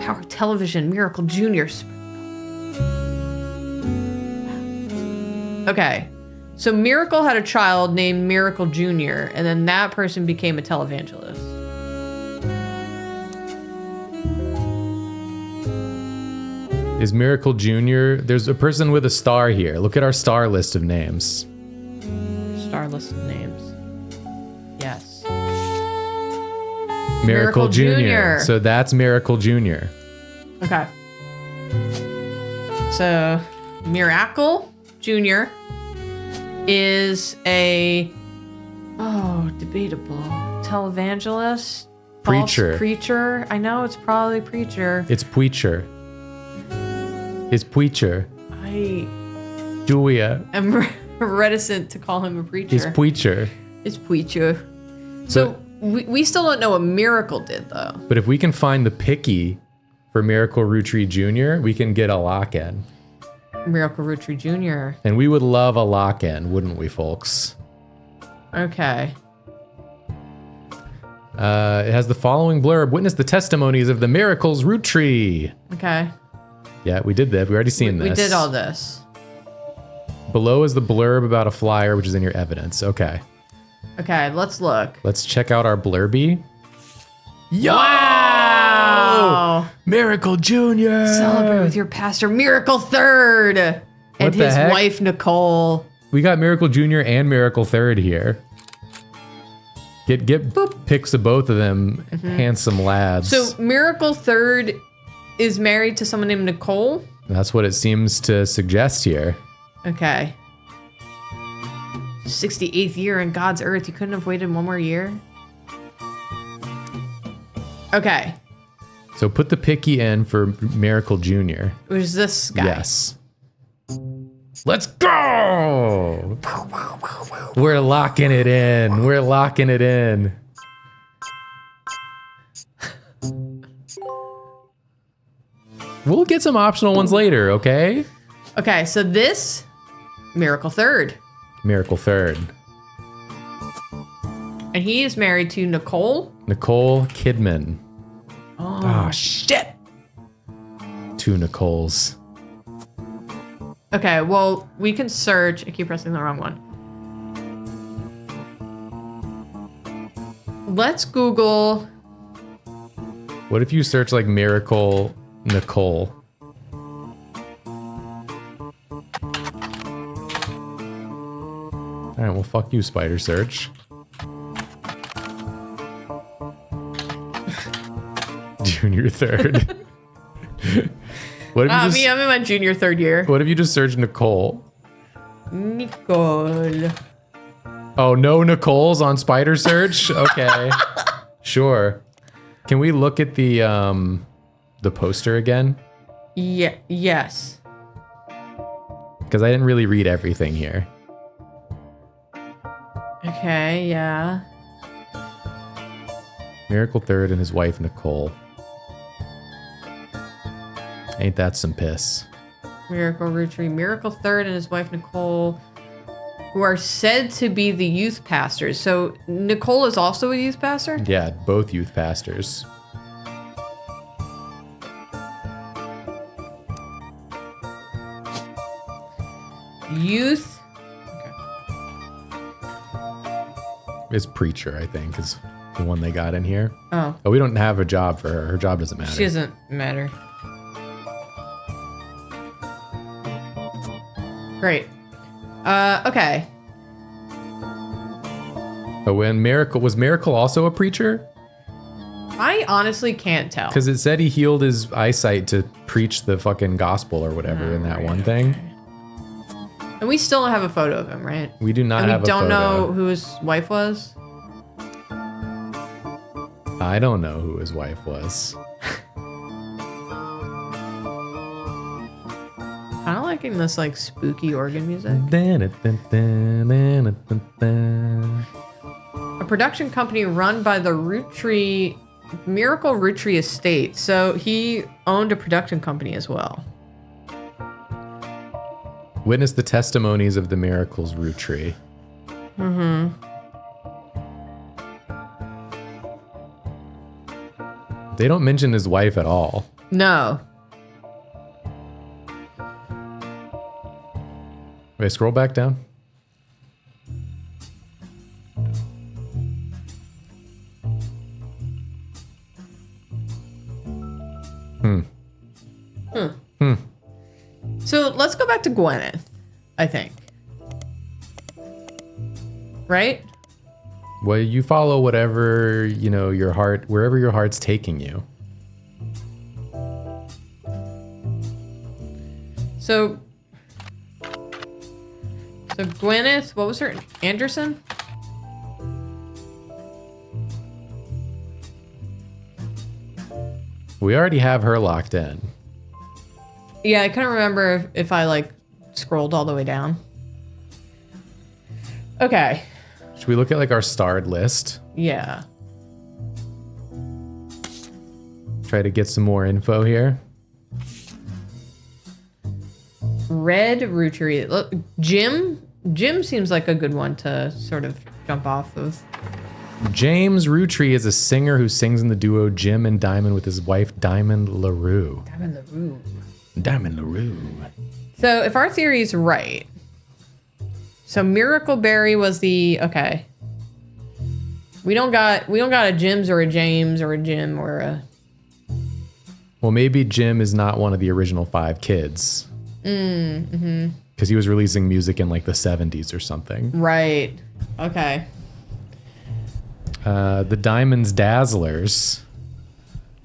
Power Television, Miracle Jr. Okay, so Miracle had a child named Miracle Jr., and then that person became a televangelist. Is Miracle Jr.? There's a person with a star here. Look at our star list of names. Star list of names. Yes. Miracle Jr. So that's Miracle Jr. Okay. So Miracle Jr. is a debatable televangelist, preacher. False preacher. I know it's probably preacher. It's preacher. It's preacher. Julia. I'm reticent to call him a preacher. It's preacher. It's preacher. So we still don't know what Miracle did though. But if we can find the picky for Miracle Rootree Jr., we can get a lock-in. Miracle Rootree Jr. And we would love a lock-in, wouldn't we, folks? Okay. It has the following blurb. Witness the testimonies of the Miracles Root Tree. Okay. Yeah, we did that. We already seen this. We did all this. Below is the blurb about a flyer, which is in your evidence. Okay. Okay, let's look. Let's check out our blurby. Yo! Wow! Miracle Jr. Celebrate with your pastor, Miracle Third, and What the his heck? wife, Nicole. We got Miracle Jr. and Miracle Third here. Get Boop. pics of both of them handsome lads. So Miracle Third is married to someone named Nicole? That's what it seems to suggest here. Okay. 68th year in God's earth. You couldn't have waited one more year? Okay. So put the picky in for Miracle Jr. It was this guy. Yes. Let's go! We're locking it in. We're locking it in. We'll get some optional ones later, okay? Okay, so this, Miracle Third. Miracle Third. And he is married to Nicole. Nicole Kidman. Oh, shit! Two Nicoles. Okay, well, we can search. I keep pressing the wrong one. Let's Google. What if you search like Miracle Nicole? All right, well, fuck you, Spider Search. Junior Third. What if you just, I'm in my junior third year. what if you just search Nicole? Nicole. Oh, no Nicole's on Spider Search? Okay. Sure. Can we look at the poster again? Yeah. Yes. Because I didn't really read everything here. Okay. Yeah. Miracle Third and his wife Nicole. Ain't that some piss? Miracle Roottrees, Miracle Third, and his wife Nicole, who are said to be the youth pastors. So Nicole is also a youth pastor? Yeah, both youth pastors. Youth. Is preacher, I think, is the one they got in here. Oh, Oh, we don't have a job for her. Her job doesn't matter. she doesn't matter. Great. Okay. But when was Miracle also a preacher? I honestly can't tell. Because it said he healed his eyesight to preach the fucking gospel or whatever in that one thing. And we still don't have a photo of him, right? We do not And have we a photo. don't know who his wife was. I don't know who his wife was. Kind of liking this like spooky organ music. A production company run by the Miracle Roottrees estate. So he owned a production company as well. Witness the testimonies of the Miracles Root Tree. Mm-hmm. They don't mention his wife at all. No. Wait, scroll back down. So let's go back to Gwyneth, I think. Right? Well, you follow whatever, your heart, wherever your heart's taking you. So Gwyneth, what was her? Anderson? We already have her locked in. Yeah, I couldn't remember if I like scrolled all the way down. Okay. Should we look at like our starred list? Yeah. Try to get some more info here. Red Roottrees. Look, Jim seems like a good one to sort of jump off of. James Roottrees is a singer who sings in the duo Jim and Diamond with his wife Diamond LaRue. Diamond LaRue. So if our theory is right, so Miracle Berry was the okay. We don't got a Jim's or a James or a Jim or a. Well, maybe Jim is not one of the original 5 kids. Because he was releasing music in like the 70s or something. Right. Okay. The Diamonds Dazzlers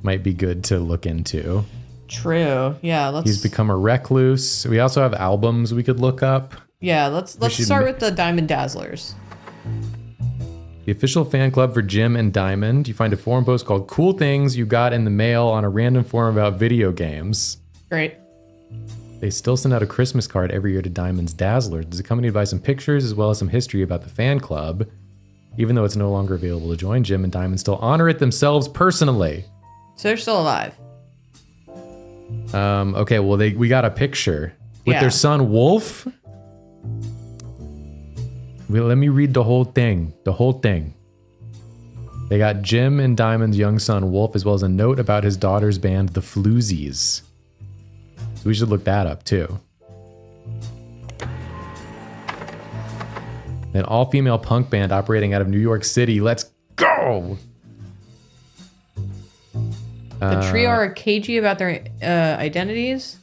might be good to look into. True. Yeah. He's become a recluse. We also have albums we could look up. Yeah. Let's start with the Diamond Dazzlers. The official fan club for Jim and Diamond. You find a forum post called "Cool Things You Got in the Mail" on a random forum about video games. Great. They still send out a Christmas card every year to Diamond's Dazzlers. It's accompanied by some pictures as well as some history about the fan club. Even though it's no longer available to join, Jim and Diamond still honor it themselves personally. So they're still alive. Okay, well, we got a picture with their son Wolf. Well, let me read the whole thing. They got Jim and Diamond's young son Wolf, as well as a note about his daughter's band, the Floozies. So we should look that up too. An all-female punk band operating out of New York City. Let's go! The trio are cagey about their identities.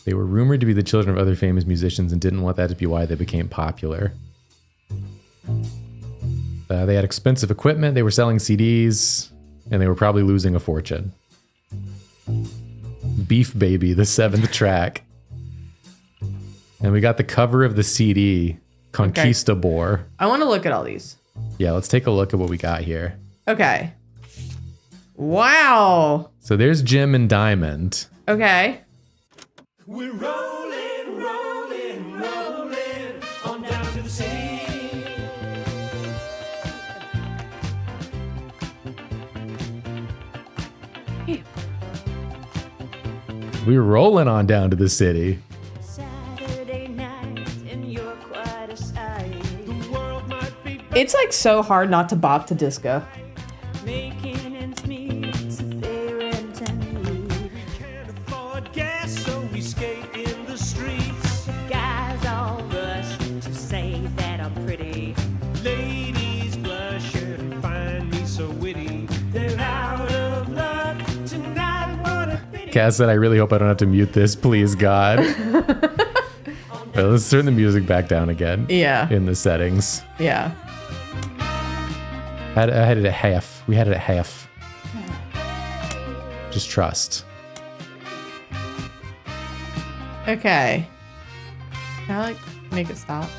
They were rumored to be the children of other famous musicians and didn't want that to be why they became popular. They had expensive equipment, they were selling CDs, and they were probably losing a fortune. Beef Baby, the 7th track. And we got the cover of the CD, Conquistador. Okay. I want to look at all these. Yeah, let's take a look at what we got here. Okay. Wow. So there's Jim and Diamond. Okay. We're rolling on down to the city. We're rolling on down to the city. Saturday night and you're quite a sight. The world might be It's like so hard not to bop to disco. making ends meet, so they rent and leave. We can't afford gas, so we skate in the streets. Guys all rush to say that I'm pretty. Ladies blush and find me so witty. They're out of luck tonight. What a pity. Cass said, I really hope I don't have to mute this, please, God. Well, let's turn the music back down again. Yeah. In the settings. Yeah. I had it at half. We had it at half. Just trust. Okay. Can I make it stop?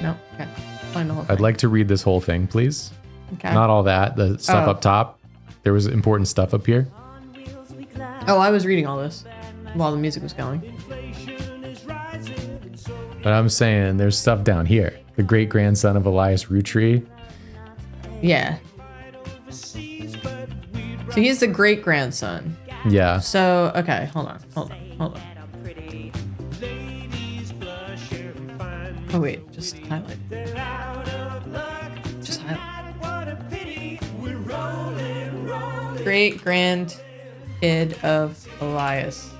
No. Okay. Find the whole thing. I'd like to read this whole thing, please. Okay. Not all that. The stuff up top. There was important stuff up here. Oh, I was reading all this while the music was going. But I'm saying there's stuff down here. The great grandson of Elias Roottrees. Yeah. So he's the great grandson. Yeah. So, okay, hold on. Oh, wait, just highlight. Just highlight. Great grand kid of Elias.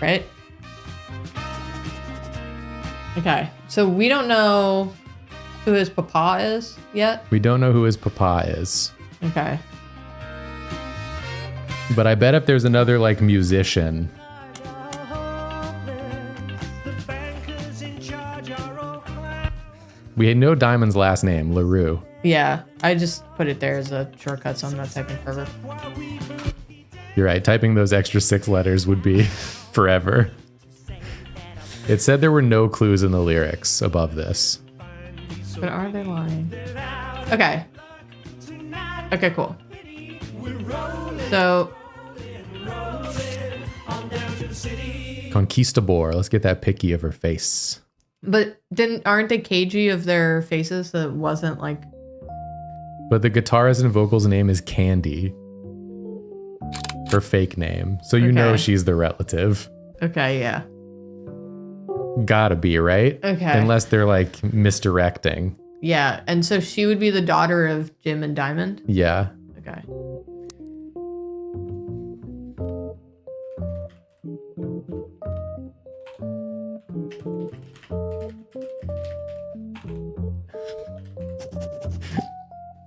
Right? Okay, so we don't know who his papa is yet. We don't know who his papa is. Okay. But I bet if there's another like musician. We know Diamond's last name, LaRue. Yeah, I just put it there as a shortcut, so I'm not typing forever. You're right. Typing those extra 6 letters would be forever. It said there were no clues in the lyrics above this. But are they lying? Okay. Okay, cool. So, Conquistador. Let's get that picky of her face. but aren't they cagey of their faces? So it wasn't like. But the guitarist and vocals name is Candy. Her fake name. So you know Okay. she's the relative. Okay, yeah. Gotta be, right? Okay. Unless they're like misdirecting. Yeah, and so she would be the daughter of Jim and Diamond? Yeah. Okay.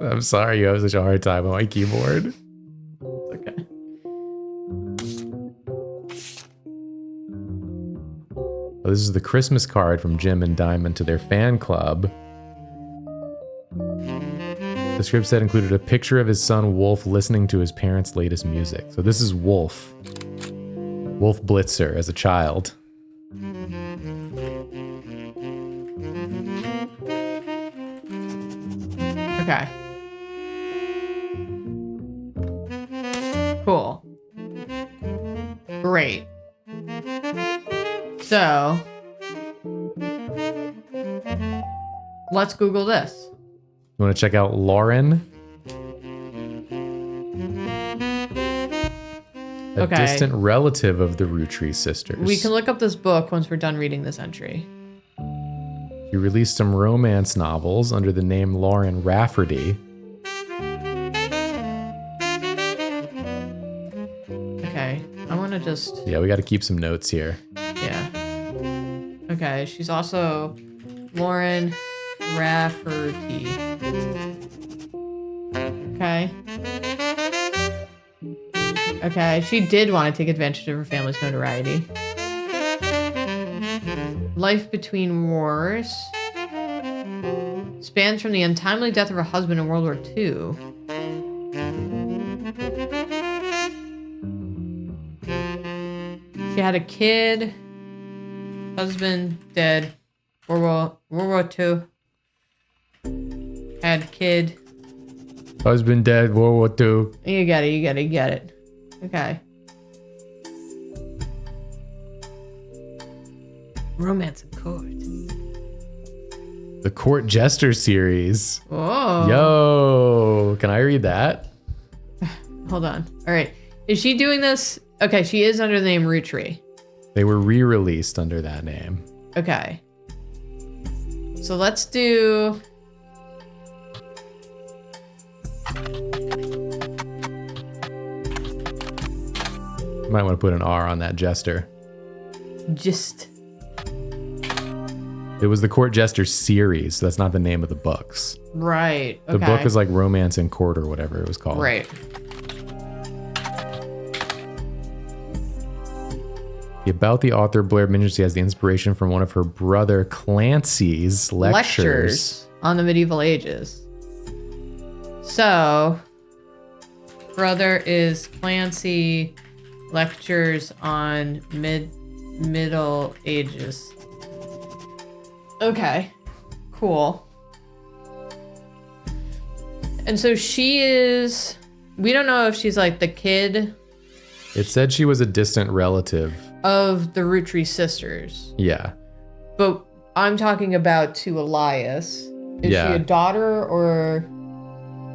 I'm sorry you have such a hard time on my keyboard. Okay. Well, this is the Christmas card from Jim and Diamond to their fan club. The script set included a picture of his son Wolf listening to his parents' latest music. So this is Wolf. Wolf Blitzer as a child. Okay. Cool. Great. So, let's Google this. You want to check out Lauren? A Okay. distant relative of the Roottrees sisters. We can look up this book once we're done reading this entry. She released some romance novels under the name Lauren Rafferty. Okay. I want to just... Yeah, we got to keep some notes here. Yeah. Okay. She's also Lauren Rafferty. Okay. Okay. She did want to take advantage of her family's notoriety. Life between wars. Spans from the untimely death of her husband in World War II. She had a kid. Husband dead. World War II. Had kid. Husband dead, World War II. You get it. Okay. Romance and court. The Court Jester series. Oh. Yo, can I read that? Hold on. All right. Is she doing this? Okay, she is under the name Rootree. They were re-released under that name. Okay. So let's do... You might want to put an R on that Jester. Just... It was the Court Jester series. So that's not the name of the books. Right. Okay. The book is like Romance in Court or whatever it was called. Right. About the author, Blair mentions she has the inspiration from one of her brother Clancy's lectures. On the medieval ages. So, brother is Clancy lectures on middle ages. Okay, cool. And so she is, we don't know if she's like the kid It said she was a distant relative. of the Roottrees sisters. Yeah. But I'm talking about to Elias. Is Yeah. she a daughter or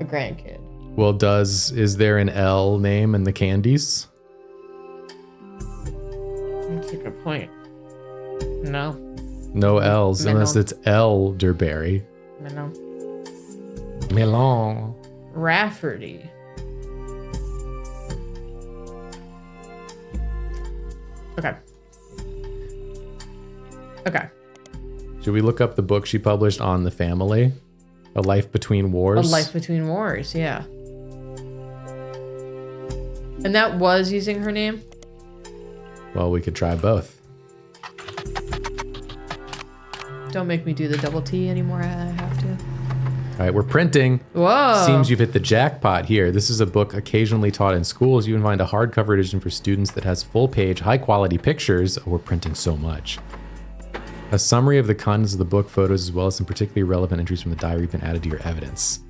a grandkid? Well, is there an L name in the candies? That's a good point. No. No L's, unless Melon. it's elderberry. No. Melon. Rafferty. Okay. Okay. Should we look up the book she published on the family? A Life Between A Wars? Life Between Wars, yeah. And that was using her name? Well, we could try both. Don't make me do the double T anymore. I have to. All right, we're printing. Whoa. Seems you've hit the jackpot here. This is a book occasionally taught in schools. You can find a hardcover edition for students that has full-page, high-quality pictures. Oh, we're printing so much. A summary of the contents of the book, photos, as well as some particularly relevant entries from the diary have been added to your evidence.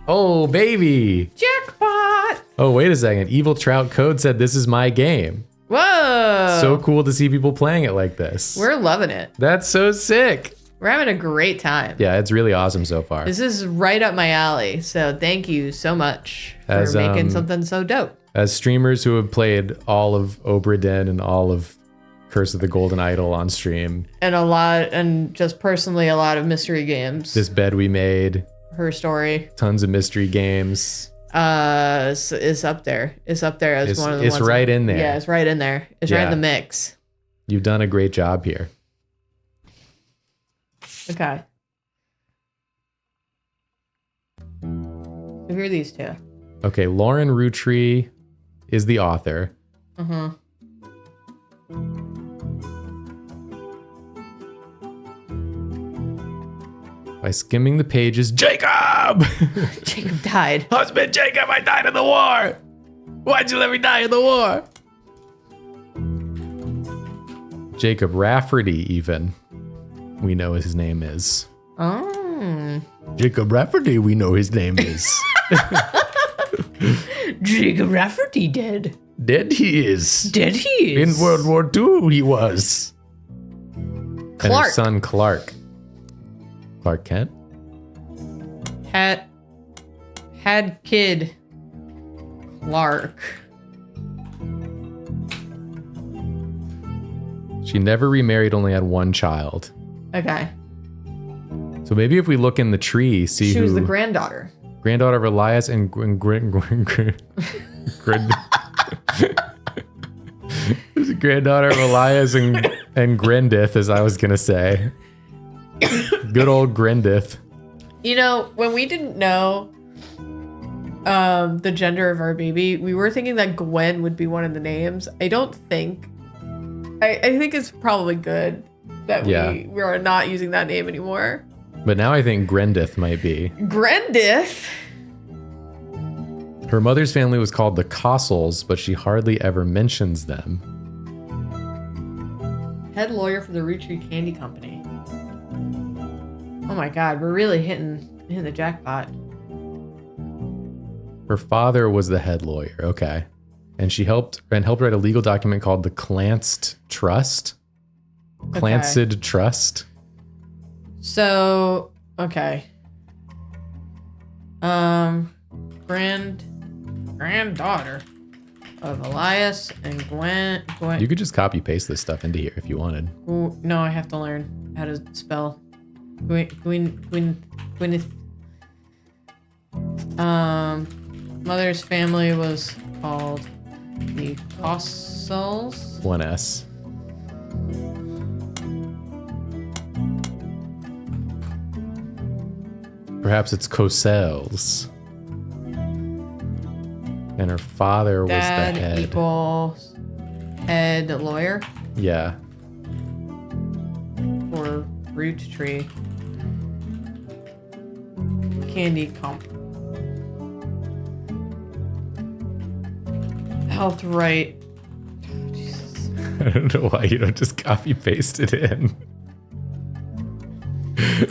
Oh, baby! Jackpot! Oh, wait a second. Evil Trout Code said this is my game. Whoa. So cool to see people playing it like this. We're loving it. That's so sick. We're having a great time. Yeah, it's really awesome so far. This is right up my alley. So thank you so much for As, making something so dope. As streamers who have played all of Obra Dinn and all of Curse of the Golden Idol on stream. And just personally a lot of mystery games. This Bed We Made. Her Story. Tons of mystery games. Is up there. It's up there as one of the ones. It's right in there. Yeah, it's right in there. It's right in the mix. You've done a great job here. Okay. So here are these two. Okay, Lauren Roottrees is the author. Uh-huh. By skimming the pages, Jacob! Jacob died. Husband Jacob, I died in the war! Why'd you let me die in the war? Jacob Rafferty, even. We know his name is. Oh. Jacob Rafferty, we know his name is. Jacob Rafferty dead. Dead he is. Dead he is. In World War II he was. Clark. And his son Clark. Clark Kent? Had kid. Clark. She never remarried, only had one child. Okay. So maybe if we look in the tree, see She who... was the granddaughter. Granddaughter of Elias and granddaughter of Elias and Grindith, as I was gonna say. Good old Grindith. You know, when we didn't know the gender of our baby, we were thinking that Gwen would be one of the names. I think it's probably good that we are not using that name anymore. But now I think Grindith might be. Grindith? Her mother's family was called the Cossels, but she hardly ever mentions them. Head lawyer for the Roottrees Candy Company. Oh my god, we're really hitting the jackpot. Her father was the head lawyer, okay. And she helped write a legal document called the Clanced Trust. Clanced Trust. So, okay. Granddaughter of Elias and Gwen. You could just copy paste this stuff into here if you wanted. No, I have to learn how to spell. Gwyneth. Mother's family was called the Cossels. One S. Perhaps it's Cossels. And her father was Dad the head. Equals head lawyer. Yeah. For Roottrees Candy Comp. Helped write. Oh, Jesus. I don't know why you don't just copy paste it in.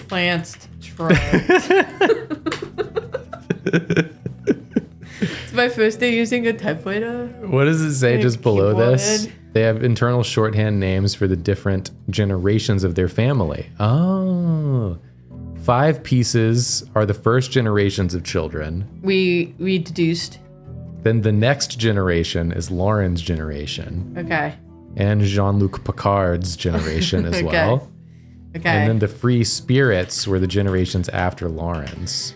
Plants Trust. It's my first day using a typewriter. What does it say just below keyboard. this? They have internal shorthand names for the different generations of their family. Oh. 5 pieces are the first generations of children. We deduced. Then the next generation is Lauren's generation. Okay. And Jean-Luc Picard's generation as well. Okay. And then the free spirits were the generations after Lauren's.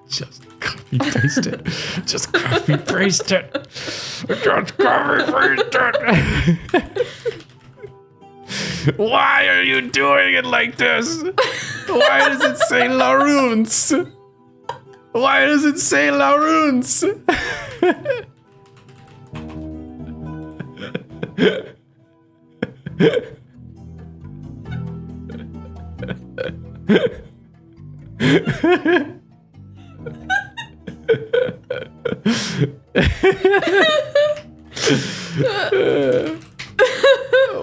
just copy paste it. Just copy paste it. Just copy paste it. Why are you doing it like this? Why does it say Laruns? Why does it say Laruns?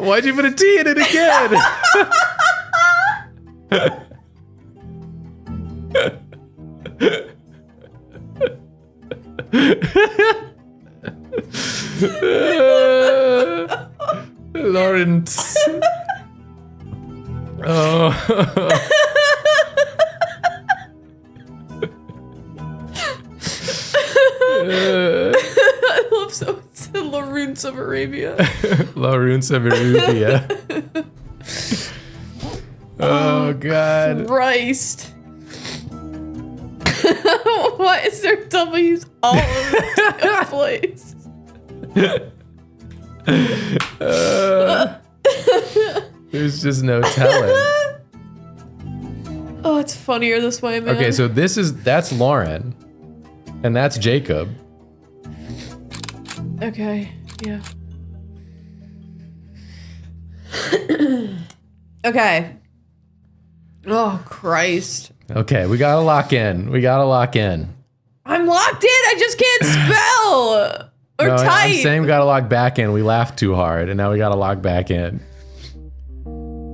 Why'd you put a T in it again? Lawrence. Oh. I love so it's Laroon Lawrence of Arabia. Lawrence of Arabia. Oh, God. Christ. Why is there W's all over the place? There's just no telling. Oh, it's funnier this way, man. Okay, so that's Lauren. And that's Jacob. Okay, yeah. Okay. Oh, Christ. Okay, we gotta lock in. I'm locked in. I just can't spell or No, type. I'm saying we gotta lock back in. We laughed too hard, and now we gotta lock back in.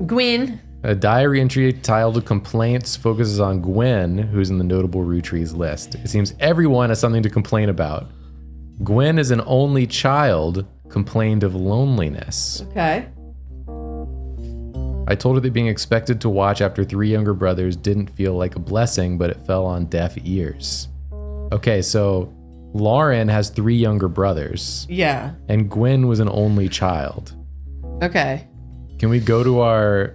Gwen. A diary entry titled Complaints focuses on Gwen, who's in the notable Roottrees list. It seems everyone has something to complain about. Gwen is an only child, complained of loneliness. Okay. I told her that being expected to watch after 3 younger brothers didn't feel like a blessing, but it fell on deaf ears. Okay, so Lauren has 3 younger brothers, Yeah. and Gwen was an only child. Okay. Can we go to our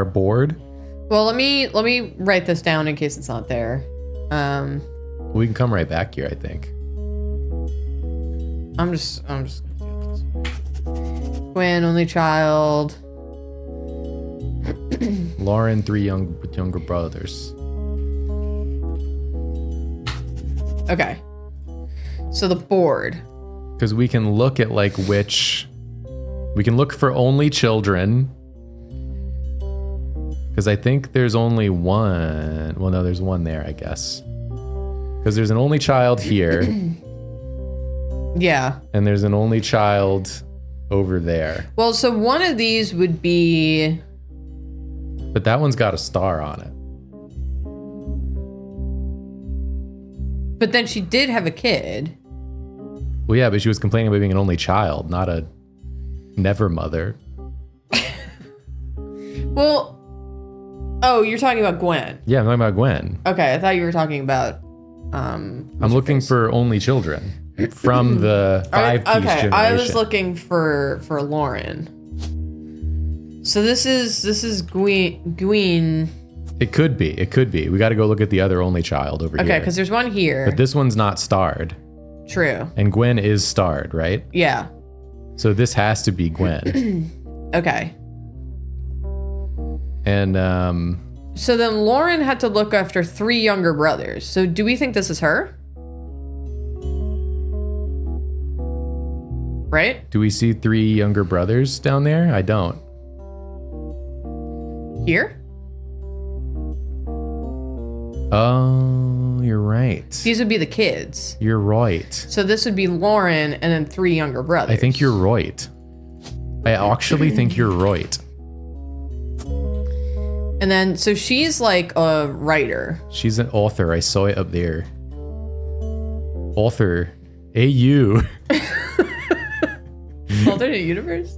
board? Well, let me write this down in case it's not there. We can come right back here, I think. I'm just gonna do this. Gwen, only child. Lauren, 3 younger brothers. Okay. So the board. Because we can look at we can look for only children. Because I think there's only one. Well, no, there's one there, I guess. Because there's an only child here. Yeah. And there's an only child over there. Well, so one of these would be. But that one's got a star on it. But then she did have a kid. Well, yeah, but she was complaining about being an only child, not a never mother. Well, oh, you're talking about Gwen. Yeah, I'm talking about Gwen. Okay, I thought you were talking about. I'm looking for only children from the 5-piece generation. I was looking for Lauren. So this is Gwen. It could be. We got to go look at the other only child over here. Okay, because there's one here. But this one's not starred. True. And Gwen is starred, right? Yeah. So this has to be Gwen. Okay. And so then Lauren had to look after 3 younger brothers. So do we think this is her? Right? do we see 3 younger brothers down there? I don't. Here? Oh, you're right. These would be the kids. You're right. So this would be Lauren and then 3 younger brothers. I think you're right. I actually think you're right. And then, so she's like a writer. She's an author. I saw it up there. Author. AU. Alternate universe?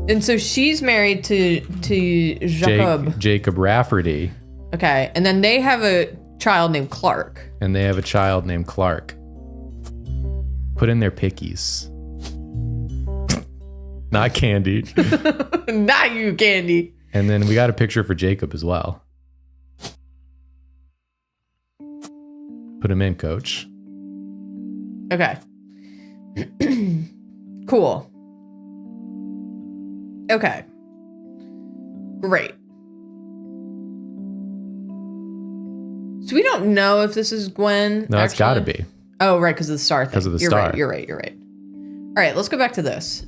And so she's married to Jacob. Jacob Rafferty. Okay. And then they have a child named Clark. And they have a child named Clark. Put in their pickies. Not Candy. Not you, Candy. And then we got a picture for Jacob as well. Put him in, coach. Okay. Cool. Okay. Great. So we don't know if this is Gwen. No, it's got to be. Oh, right, because of the star thing. Because of the You're star. right, you're right. All right, let's go back to this.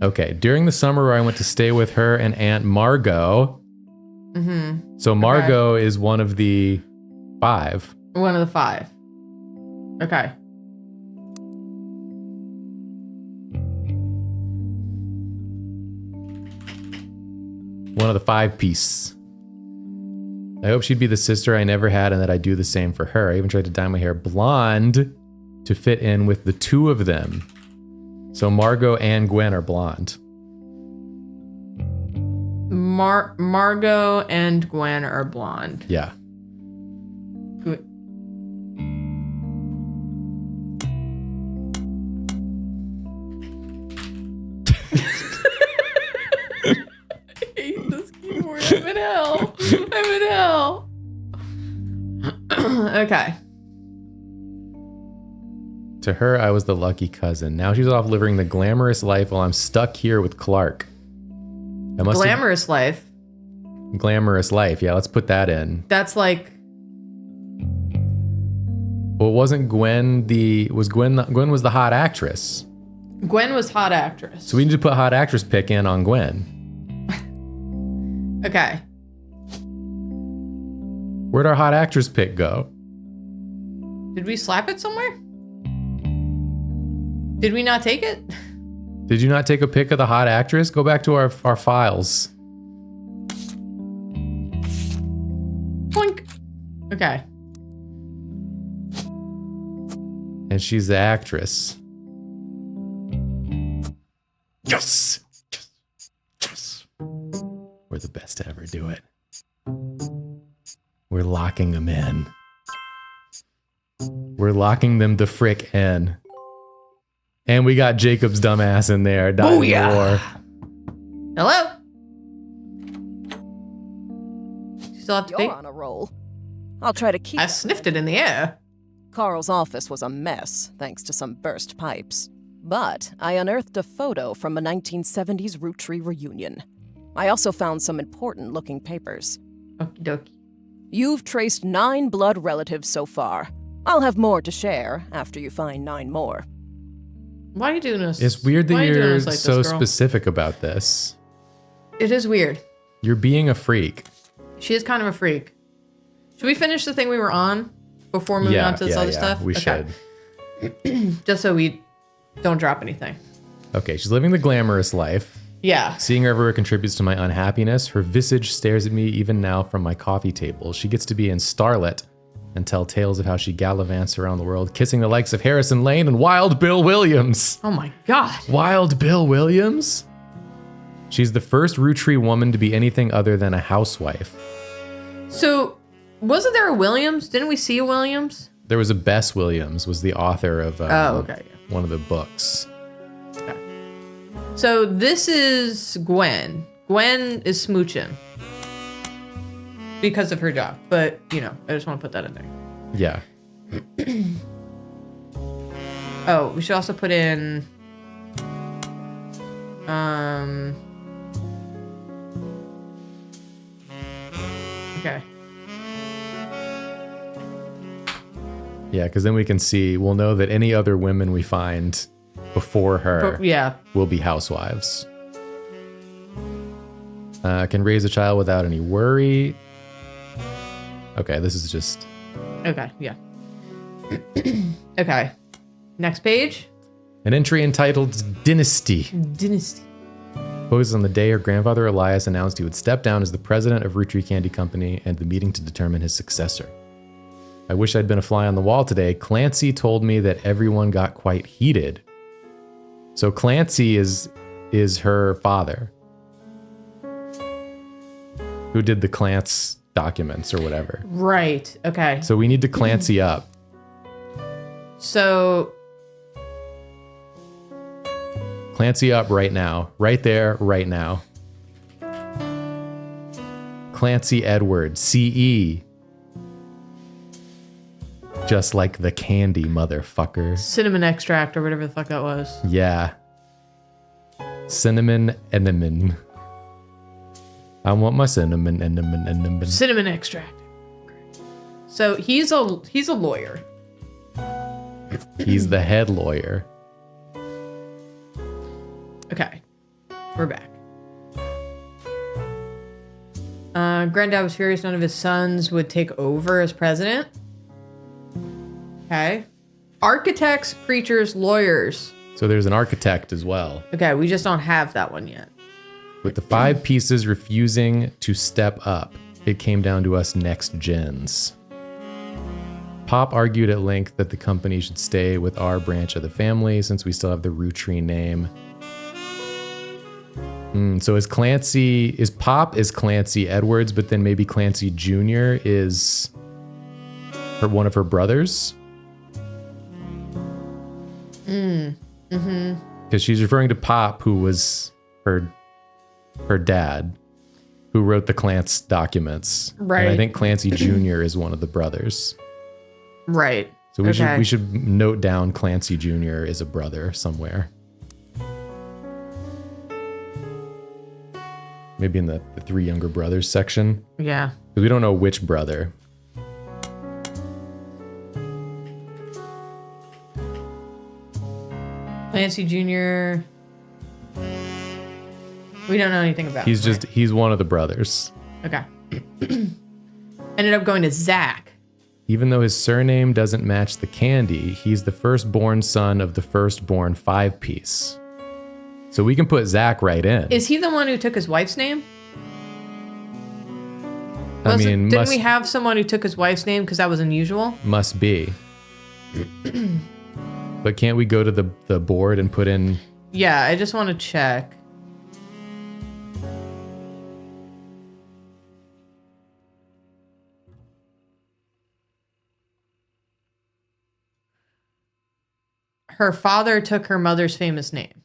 Okay, during the summer where I went to stay with her and Aunt Margot. Mm-hmm. So Margot is one of the 5. One of the 5. Okay. One of the 5-piece. I hope she'd be the sister I never had and that I'd do the same for her. I even tried to dye my hair blonde to fit in with the 2 of them. So Margot and Gwen are blonde. Margot and Gwen are blonde. Yeah. I'm in hell. I'm in hell. Okay. To her, I was the lucky cousin. Now she's off living the glamorous life while I'm stuck here with Clark. Glamorous life. Glamorous life. Yeah, let's put that in. That's like. Well, wasn't Gwen Gwen was the hot actress. Gwen was hot actress. So we need to put hot actress pick in on Gwen. Okay. Where'd our hot actress pick go? Did we slap it somewhere? Did we not take it? Did you not take a pic of the hot actress? Go back to our files. Boink. Okay. And she's the actress. Yes! Yes! Yes! We're the best to ever do it. We're locking them in. We're locking them the frick in. And we got Jacob's dumbass in there. Dying war. Hello? You still have to pay? You're on a roll. I'll try to keep I sniffed it in the air. Carl's office was a mess, thanks to some burst pipes. But I unearthed a photo from a 1970s Roottrees reunion. I also found some important-looking papers. Okie dokie. You've traced 9 blood relatives so far. I'll have more to share after you find 9 more. Why are you doing this? It's weird that Why are you doing you're this like so this, girl? specific about this. It is weird. You're being a freak. She is kind of a freak. Should we finish the thing we were on before moving on to this other stuff? We should. Just so we don't drop anything. Okay, she's living the glamorous life. Yeah. Seeing her everywhere contributes to my unhappiness. Her visage stares at me even now from my coffee table. She gets to be in Starlet and tell tales of how she gallivants around the world, kissing the likes of Harrison Lane and Wild Bill Williams. Oh my God. Wild Bill Williams? She's the first Rootree woman to be anything other than a housewife. So, wasn't there a Williams? Didn't we see a Williams? There was a Bess Williams, was the author of okay. one of the books. Okay. So this is Gwen. Gwen is smooching because of her job, but I just want to put that in there. Yeah. Oh, we should also put in okay. Yeah, because then we'll know that any other women we find before her will be housewives. Can raise a child without any worry. Okay, this is just... Okay, yeah. Okay. Next page. An entry entitled Dynasty. Dynasty. Posed on the day her grandfather Elias announced he would step down as the president of Rootree Candy Company and the meeting to determine his successor. I wish I'd been a fly on the wall today. Clancy told me that everyone got quite heated. So Clancy is her father, who did the Clance documents or whatever. Right. Okay. So we need to Clancy up. So Clancy up right now. Right there, right now. Clancy Edward, CE. Just like the candy, motherfucker. cinnamon extract or whatever the fuck that was. Yeah. Cinnamon cinnamon. I want my cinnamon cinnamon. Cinnamon extract. So he's a lawyer. He's the head lawyer. Okay. We're back. Granddad was furious none of his sons would take over as president. Okay. Architects, preachers, lawyers. So there's an architect as well. Okay, we just don't have that one yet. With the 5 pieces refusing to step up, it came down to us next gens. Pop argued at length that the company should stay with our branch of the family since we still have the Rootree name. So is Pop is Clancy Edwards, but then maybe Clancy Jr. is one of her brothers? Because she's referring to Pop, who was her dad. who wrote the Clance documents. Right. And I think Clancy Jr. is one of the brothers. Right. So we should note down Clancy Jr. is a brother somewhere. Maybe in the three younger brothers section. Yeah. Because we don't know which brother. Clancy Jr. We don't know anything about. He's one of the brothers. Okay. Ended up going to Zach. Even though his surname doesn't match the candy, he's the firstborn son of the firstborn 5-piece. So we can put Zach right in. Is he the one who took his wife's name? Didn't we have someone who took his wife's name because that was unusual? Must be. But can't we go to the board and put in... Yeah, I just want to check. Her father took her mother's famous name.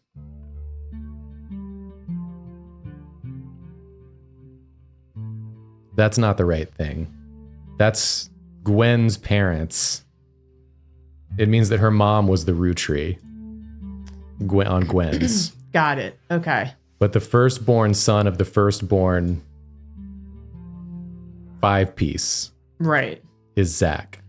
That's not the right thing. That's Gwen's parents. It means that her mom was the Rootree on Gwen's. Got it. Okay. But the firstborn son of the firstborn 5-piece Right. is Zach.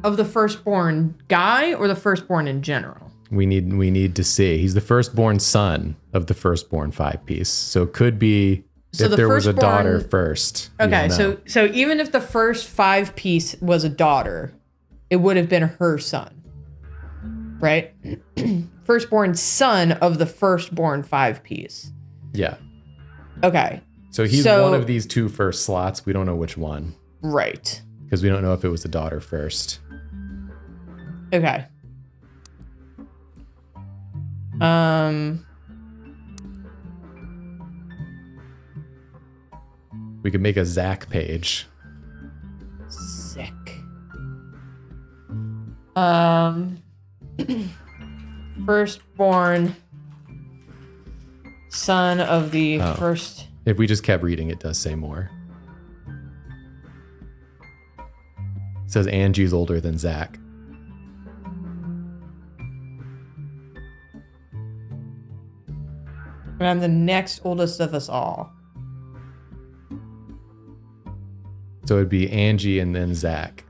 Of the firstborn guy or the firstborn in general? We need to see. He's the firstborn son of the firstborn 5-piece. So it could be if there was a daughter first. Okay, so even if the first 5-piece was a daughter, it would have been her son. Right? Firstborn son of the firstborn 5-piece. Yeah. Okay. So he's one of these two first slots. We don't know which one. Right. Because we don't know if it was a daughter first. Okay. We could make a Zach page. Sick. Firstborn son of the first. If we just kept reading, it does say more. It says Angie's older than Zach. And I'm the next oldest of us all. So it'd be Angie and then Zach.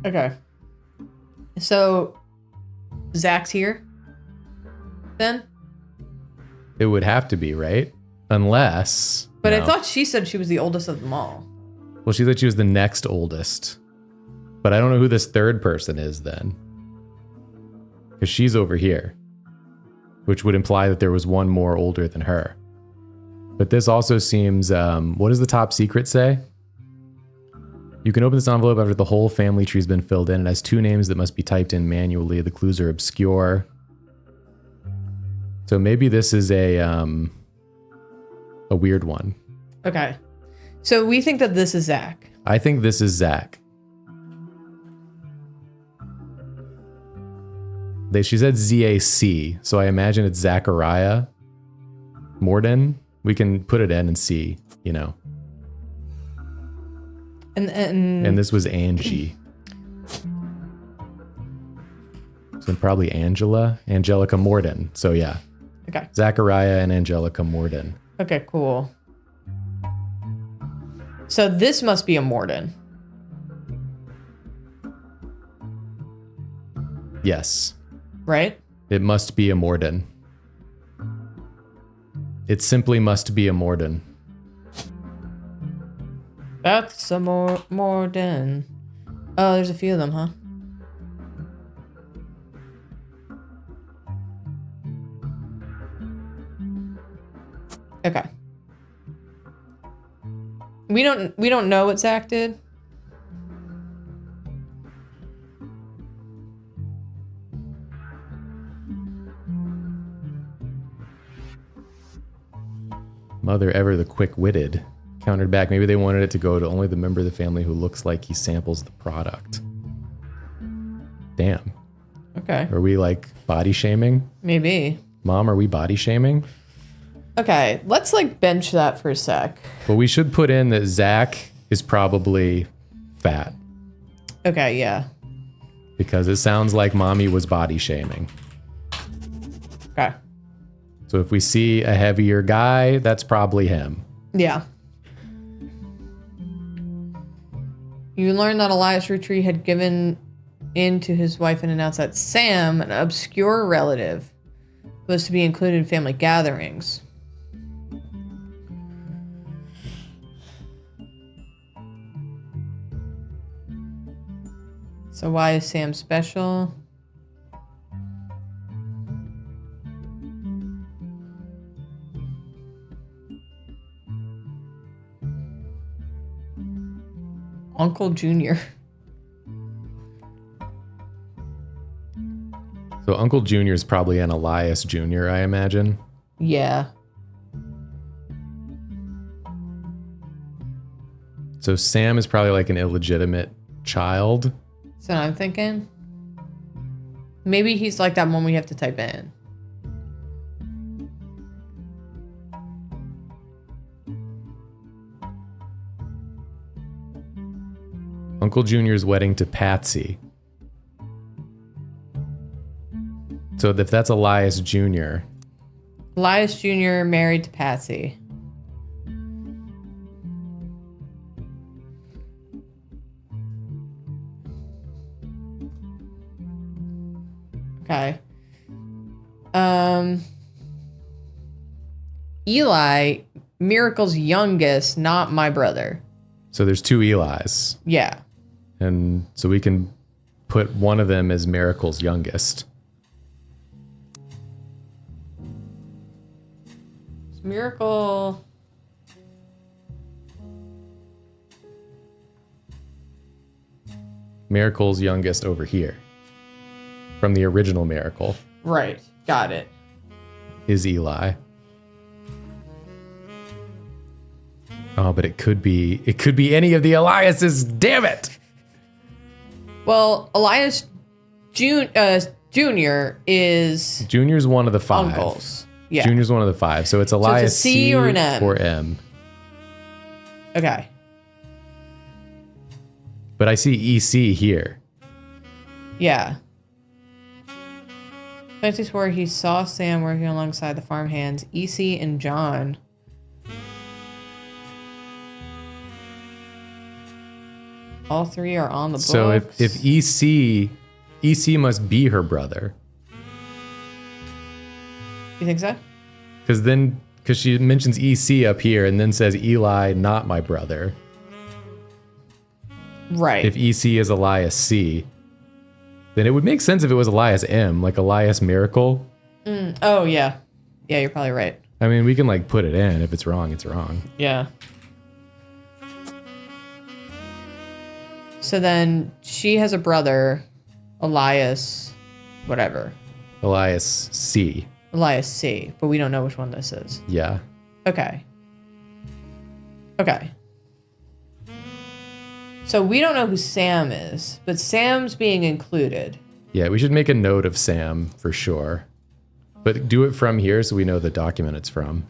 Okay. So Zach's here then? It would have to be, right? Unless... But no. I thought she said she was the oldest of them all. Well, she said she was the next oldest. But I don't know who this third person is then. Because she's over here. Which would imply that there was one more older than her. But this also seems... what does the top secret say? You can open this envelope after the whole family tree's been filled in. It has 2 names that must be typed in manually. The clues are obscure. So maybe this is a weird one. Okay. So we think that this is Zach. I think this is Zach. She said Z-A-C, so I imagine it's Zachariah Morden. We can put it in and see, you know. And this was Angie. So probably Angelica Morden. So yeah. Okay. Zachariah and Angelica Morden. Okay, cool. So this must be a Morden. Yes. Right? It must be a Morden. It simply must be a Morden. That's a Morden. Oh, there's a few of them, huh? Okay. We don't know what Zach did. Mother ever the quick-witted. Countered back. Maybe they wanted it to go to only the member of the family who looks like he samples the product. Damn. Okay. Are we like body shaming? Maybe. Mom, are we body shaming? Okay, let's like bench that for a sec. But we should put in that Zach is probably fat. Okay, yeah. Because it sounds like mommy was body shaming. Okay. So if we see a heavier guy, that's probably him. Yeah. You learned that Elias Roottrees had given in to his wife and announced that Sam, an obscure relative, was to be included in family gatherings. So why is Sam special? Uncle Junior. So Uncle Junior is probably an Elias Jr., I imagine. Yeah. So Sam is probably like an illegitimate child. So I'm thinking maybe he's like that one we have to type in. Uncle Junior's wedding to Patsy. So if that's Elias Jr., Elias Jr. married to Patsy. Okay. Eli, Miracle's youngest, not my brother. so there's two Elis. Yeah. And so we can put one of them as Miracle's youngest. Miracle. Miracle's youngest over here. From the original Miracle Right. Got it. is Eli. Oh, but it could be any of the Eliases. Damn it! Well, Elias Jr. is Junior's one of the five. uncles. Yeah. Junior's one of the five. So it's Elias C or an M? or M. Okay. But I see EC here. Yeah. Fancy swore he saw Sam working alongside the farmhands, EC and John. All three are on the books. So if EC must be her brother. You think so? Because she mentions EC up here and then says Eli, not my brother. Right. If EC is Elias C, then it would make sense if it was Elias M, like Elias Miracle. Oh, yeah. Yeah, you're probably right. I mean, we can like put it in. If it's wrong, it's wrong. Yeah. So then she has a brother, Elias, whatever. Elias C. Elias C, but we don't know which one this is. Yeah. Okay. Okay. So we don't know who Sam is, but Sam's being included. Yeah, we should make a note of Sam for sure. But do it from here so we know the document it's from.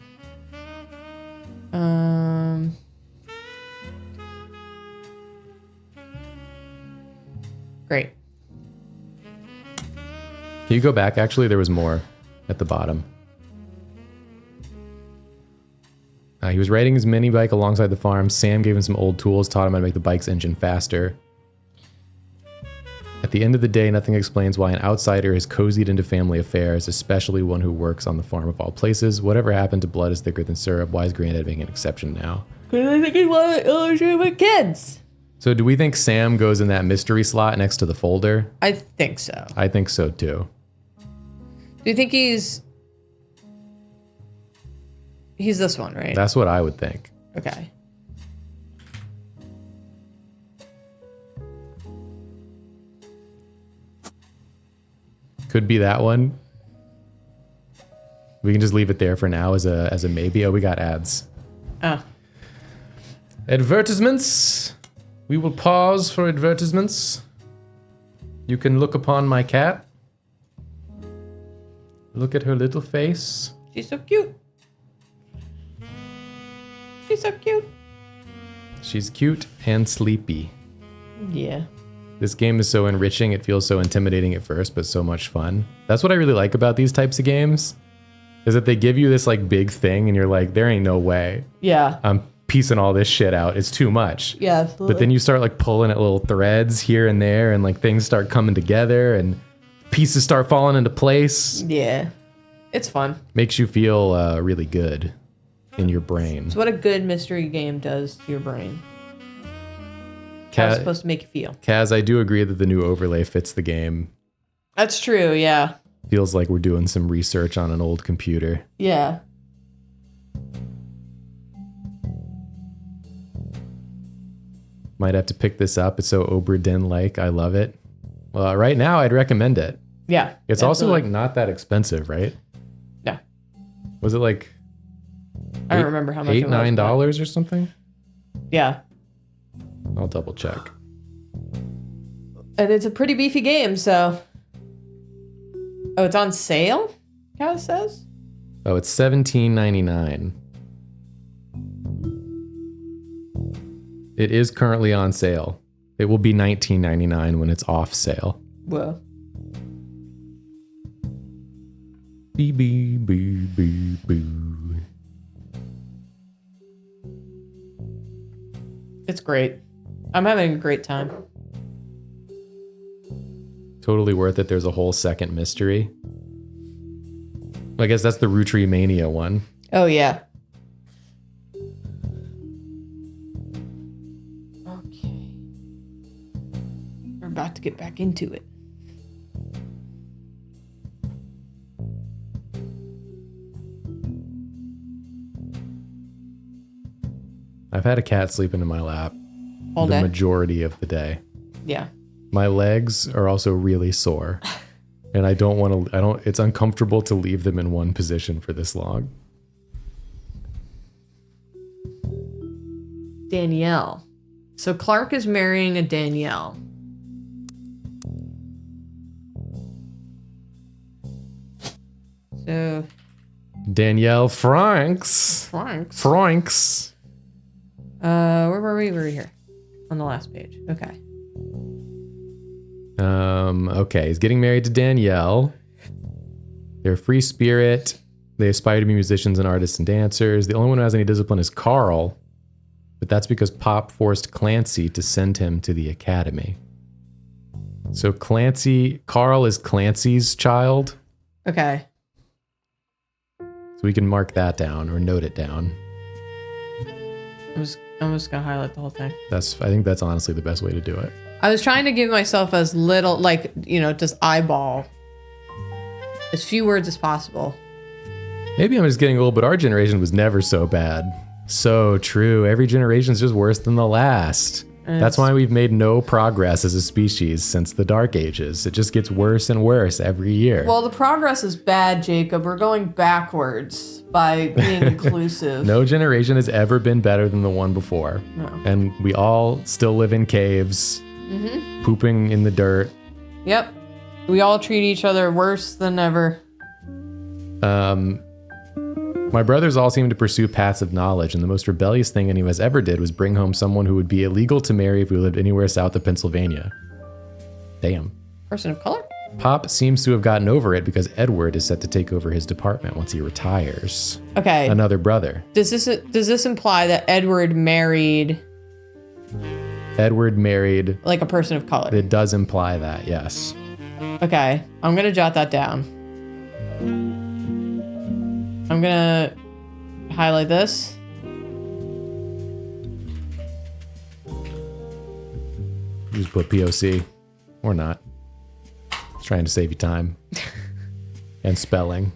Great. Can you go back? Actually, there was more at the bottom. He was riding his mini bike alongside the farm. Sam gave him some old tools, taught him how to make the bike's engine faster. At the end of the day, nothing explains why an outsider has cozied into family affairs, especially one who works on the farm of all places. Whatever happened to blood is thicker than syrup? Why is Granddad being an exception now? Because I think he wanted to illustrate with kids. So do we think Sam goes in that mystery slot next to the folder? I think so. I think so too. Do you think he's this one, right? That's what I would think. Okay. Could be that one. We can just leave it there for now as a maybe. Oh, we got ads. Oh. Advertisements. We will pause for advertisements. You can look upon my cat. Look at her little face. She's so cute. She's so cute. She's cute and sleepy. Yeah. This game is so enriching. It feels so intimidating at first, but so much fun. That's what I really like about these types of games, is that they give you this like big thing and you're like, there ain't no way Yeah. I'm piecing all this shit out. It's too much. Yeah, absolutely. But then you start like pulling at little threads here and there, and like things start coming together and pieces start falling into place. Yeah. It's fun. Makes you feel really good in your brain. It's what a good mystery game does to your brain. How it's supposed to make you feel. Kaz, I do agree that the new overlay fits the game. That's true, yeah. Feels like we're doing some research on an old computer. Yeah. Might have to pick this up. It's so Obra Dinn-like. I love it. Well, right now, I'd recommend it. Yeah. It's also like not that expensive, right? No. Was it like I don't remember how much it was. $8-9 or something? Yeah. I'll double check. And it's a pretty beefy game, so. Oh, it's on sale? Kaz says? Oh, it's $17.99. It is currently on sale. It will be $19.99 when it's off sale. Whoa. Bee bee bee bee boo. It's great. I'm having a great time. Totally worth it. There's a whole second mystery. I guess that's the Roottrees Mania one. Oh, yeah. Okay. We're about to get back into it. I've had a cat sleeping in my lap All the day? majority of the day. Yeah. My legs are also really sore. And it's uncomfortable to leave them in one position for this long. Danielle. So Clark is marrying a Danielle. So Danielle Franks. Franks. Franks. Where were we? We were here on the last page. Okay. Okay, he's getting married to Danielle. They're free spirit. They aspire to be musicians and artists and dancers. The only one who has any discipline is Carl, but that's because Pop forced Clancy to send him to the academy. So Carl is Clancy's child. Okay. So we can mark that down or note it down. I'm just gonna highlight the whole thing. I think that's honestly the best way to do it. I was trying to give myself as little, just eyeball as few words as possible. Maybe I'm just getting old, but our generation was never so bad. So true. Every generation's just worse than the last. That's why we've made no progress as a species since the Dark Ages. It just gets worse and worse every year. Well, the progress is bad, Jacob. We're going backwards by being inclusive. No generation has ever been better than the one before. No. And we all still live in caves, pooping in the dirt. Yep. We all treat each other worse than ever. My brothers all seem to pursue paths of knowledge, and the most rebellious thing any of us ever did was bring home someone who would be illegal to marry if we lived anywhere south of Pennsylvania. Damn. Person of color? Pop seems to have gotten over it because Edward is set to take over his department once he retires. Okay. Another brother. Does this imply that Edward married like a person of color? It does imply that, yes. Okay. I'm gonna jot that down. I'm gonna highlight this. Just put POC. Or not. Just trying to save you time. And spelling.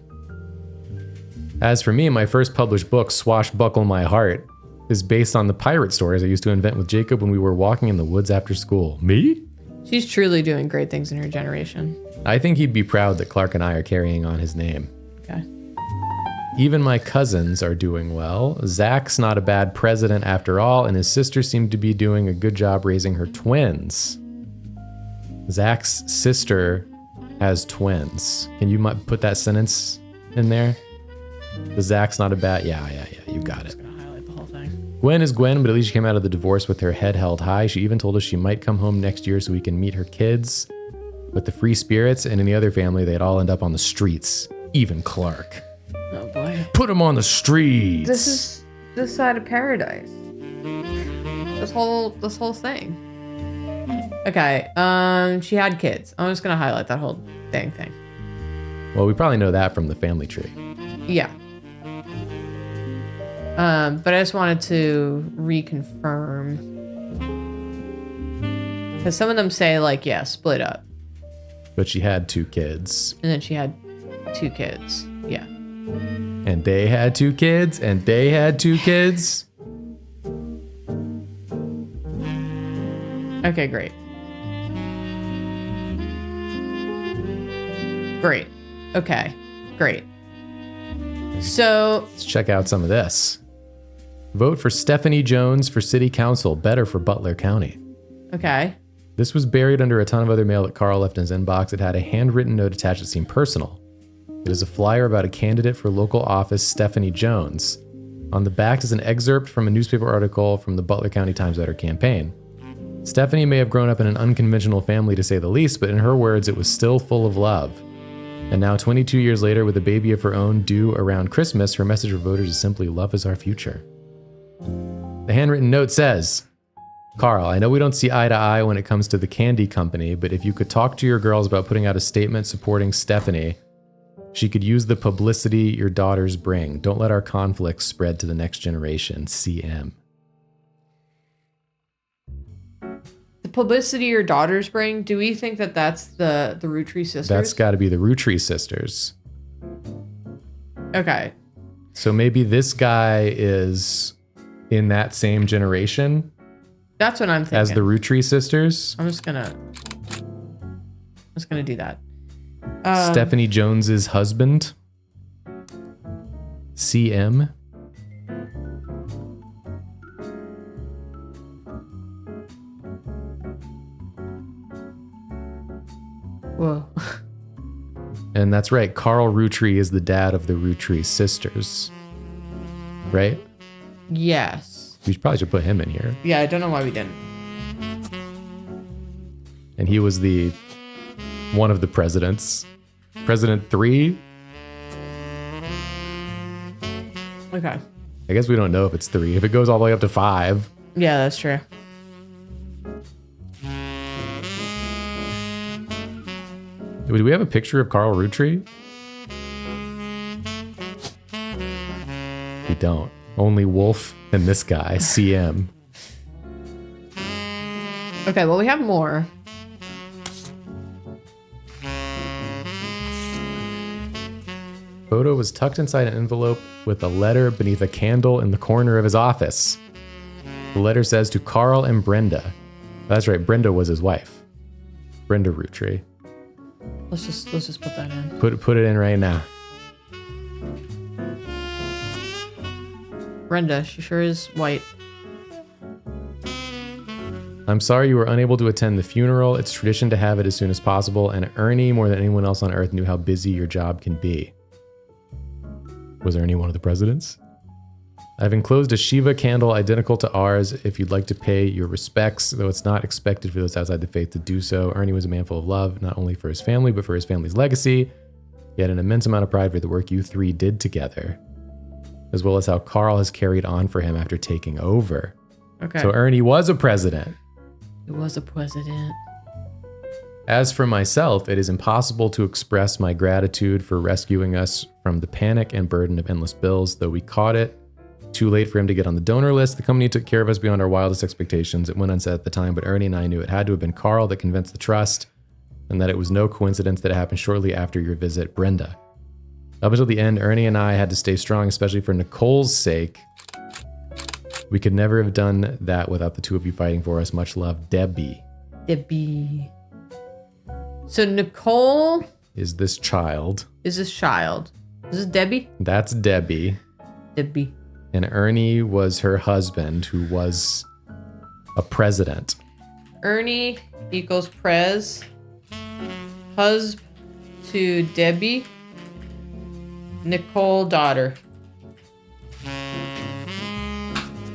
As for me, my first published book, Swashbuckle My Heart, is based on the pirate stories I used to invent with Jacob when we were walking in the woods after school. Me? She's truly doing great things in her generation. I think he'd be proud that Clark and I are carrying on his name. Okay. Even my cousins are doing well. Zach's not a bad president after all, and his sister seemed to be doing a good job raising her twins. Zach's sister has twins. Can you put that sentence in there? The Zach's not a bad... Yeah, you got it. I'm just gonna highlight the whole thing. Gwen is Gwen, but at least she came out of the divorce with her head held high. She even told us she might come home next year so we can meet her kids. But the free spirits and in the other family, they'd all end up on the streets. Even Clark. Oh boy. Put him on the streets. This is this side of paradise. This whole thing. Okay. She had kids. I'm just gonna highlight that whole dang thing. Well, we probably know that from the family tree. Yeah. But I just wanted to reconfirm. Because some of them say, like, yeah, split up. But she had 2 kids. And then she had 2 kids. Yeah. And they had 2 kids. And they had 2 kids. Okay, great. Great. Okay, great. So Let's check out some of this. Vote for Stephanie Jones for city council. Better for Butler County. okay. This was buried under a ton of other mail that Carl left in his inbox. It had a handwritten note attached that seemed personal. It is a flyer about a candidate for local office, Stephanie Jones. On the back is an excerpt from a newspaper article from the Butler County Times about her campaign. Stephanie may have grown up in an unconventional family to say the least, but in her words, it was still full of love. And now, 22 years later, with a baby of her own due around Christmas, her message for voters is simply love is our future. The handwritten note says, Carl, I know we don't see eye to eye when it comes to the candy company, but if you could talk to your girls about putting out a statement supporting Stephanie, she could use the publicity your daughters bring. Don't let our conflicts spread to the next generation. CM. The publicity your daughters bring, do we think that that's the Roottrees sisters? That's got to be the Roottrees sisters. Okay. So maybe this guy is in that same generation That's what I'm thinking. as the Roottrees sisters. I'm just gonna do that. Stephanie Jones's husband. CM. Whoa. And that's right. Carl Roottree is the dad of the Roottrees sisters. Right? Yes. We probably should put him in here. Yeah, I don't know why we didn't. And he was one of the presidents. President 3? Okay. I guess we don't know if it's 3. If it goes all the way up to 5. Yeah, that's true. Do we have a picture of Carl Roottree? We don't. Only Wolf and this guy, CM. Okay, well, we have more. Photo was tucked inside an envelope with a letter beneath a candle in the corner of his office. The letter says to Carl and Brenda. That's right, Brenda was his wife. Brenda Roottree. Let's just put that in. Put it in right now. Brenda, she sure is white. I'm sorry you were unable to attend the funeral. It's tradition to have it as soon as possible, and Ernie, more than anyone else on earth, knew how busy your job can be. Was Ernie one of the presidents? I've enclosed a Shiva candle identical to ours if you'd like to pay your respects, though it's not expected for those outside the faith to do so. Ernie was a man full of love, not only for his family, but for his family's legacy. He had an immense amount of pride for the work you 3 did together, as well as how Carl has carried on for him after taking over. Okay. So Ernie was a president. He was a president. As for myself, it is impossible to express my gratitude for rescuing us from the panic and burden of endless bills, though we caught it. Too late for him to get on the donor list. The company took care of us beyond our wildest expectations. It went unsaid at the time, but Ernie and I knew it had to have been Carl that convinced the trust, and that it was no coincidence that it happened shortly after your visit, Brenda. Up until the end, Ernie and I had to stay strong, especially for Nicole's sake. We could never have done that without the 2 of you fighting for us. Much love, Debbie. Debbie. So Nicole Is this child? is this child. Is this Debbie? That's Debbie. Debbie. And Ernie was her husband, who was a president. Ernie equals Prez. Husb to Debbie. Nicole daughter.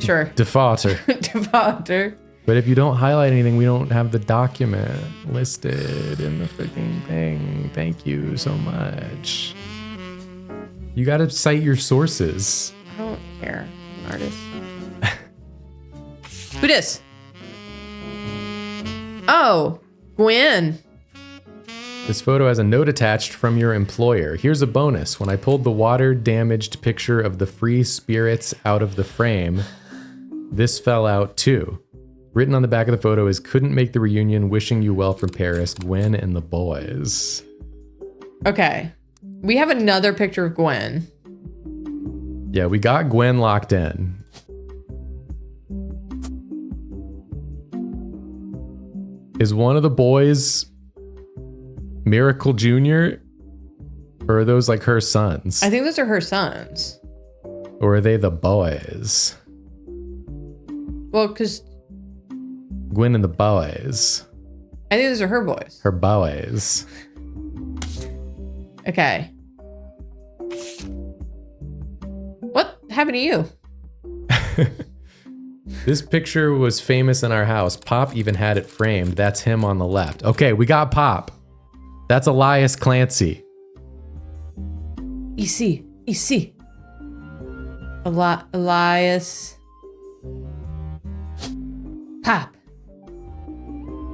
Sure. Defaulter. Defaulter. But if you don't highlight anything, we don't have the document listed in the freaking thing. Thank you so much. You got to cite your sources. I don't care. I'm an artist. Who dis? Oh, Gwen. This photo has a note attached from your employer. Here's a bonus. When I pulled the water-damaged picture of the free spirits out of the frame, this fell out too. Written on the back of the photo is, couldn't make the reunion, wishing you well from Paris, Gwen and the boys. Okay. We have another picture of Gwen. Yeah, we got Gwen locked in. Is one of the boys Miracle Jr.? Or are those like her sons? I think those are her sons. Or are they the boys? Well, because Gwen and the boys. I think those are her boys. Her boys. Okay. What happened to you? This picture was famous in our house. Pop even had it framed. That's him on the left. Okay, we got Pop. That's Elias Clancy. EC. Elias. Pop.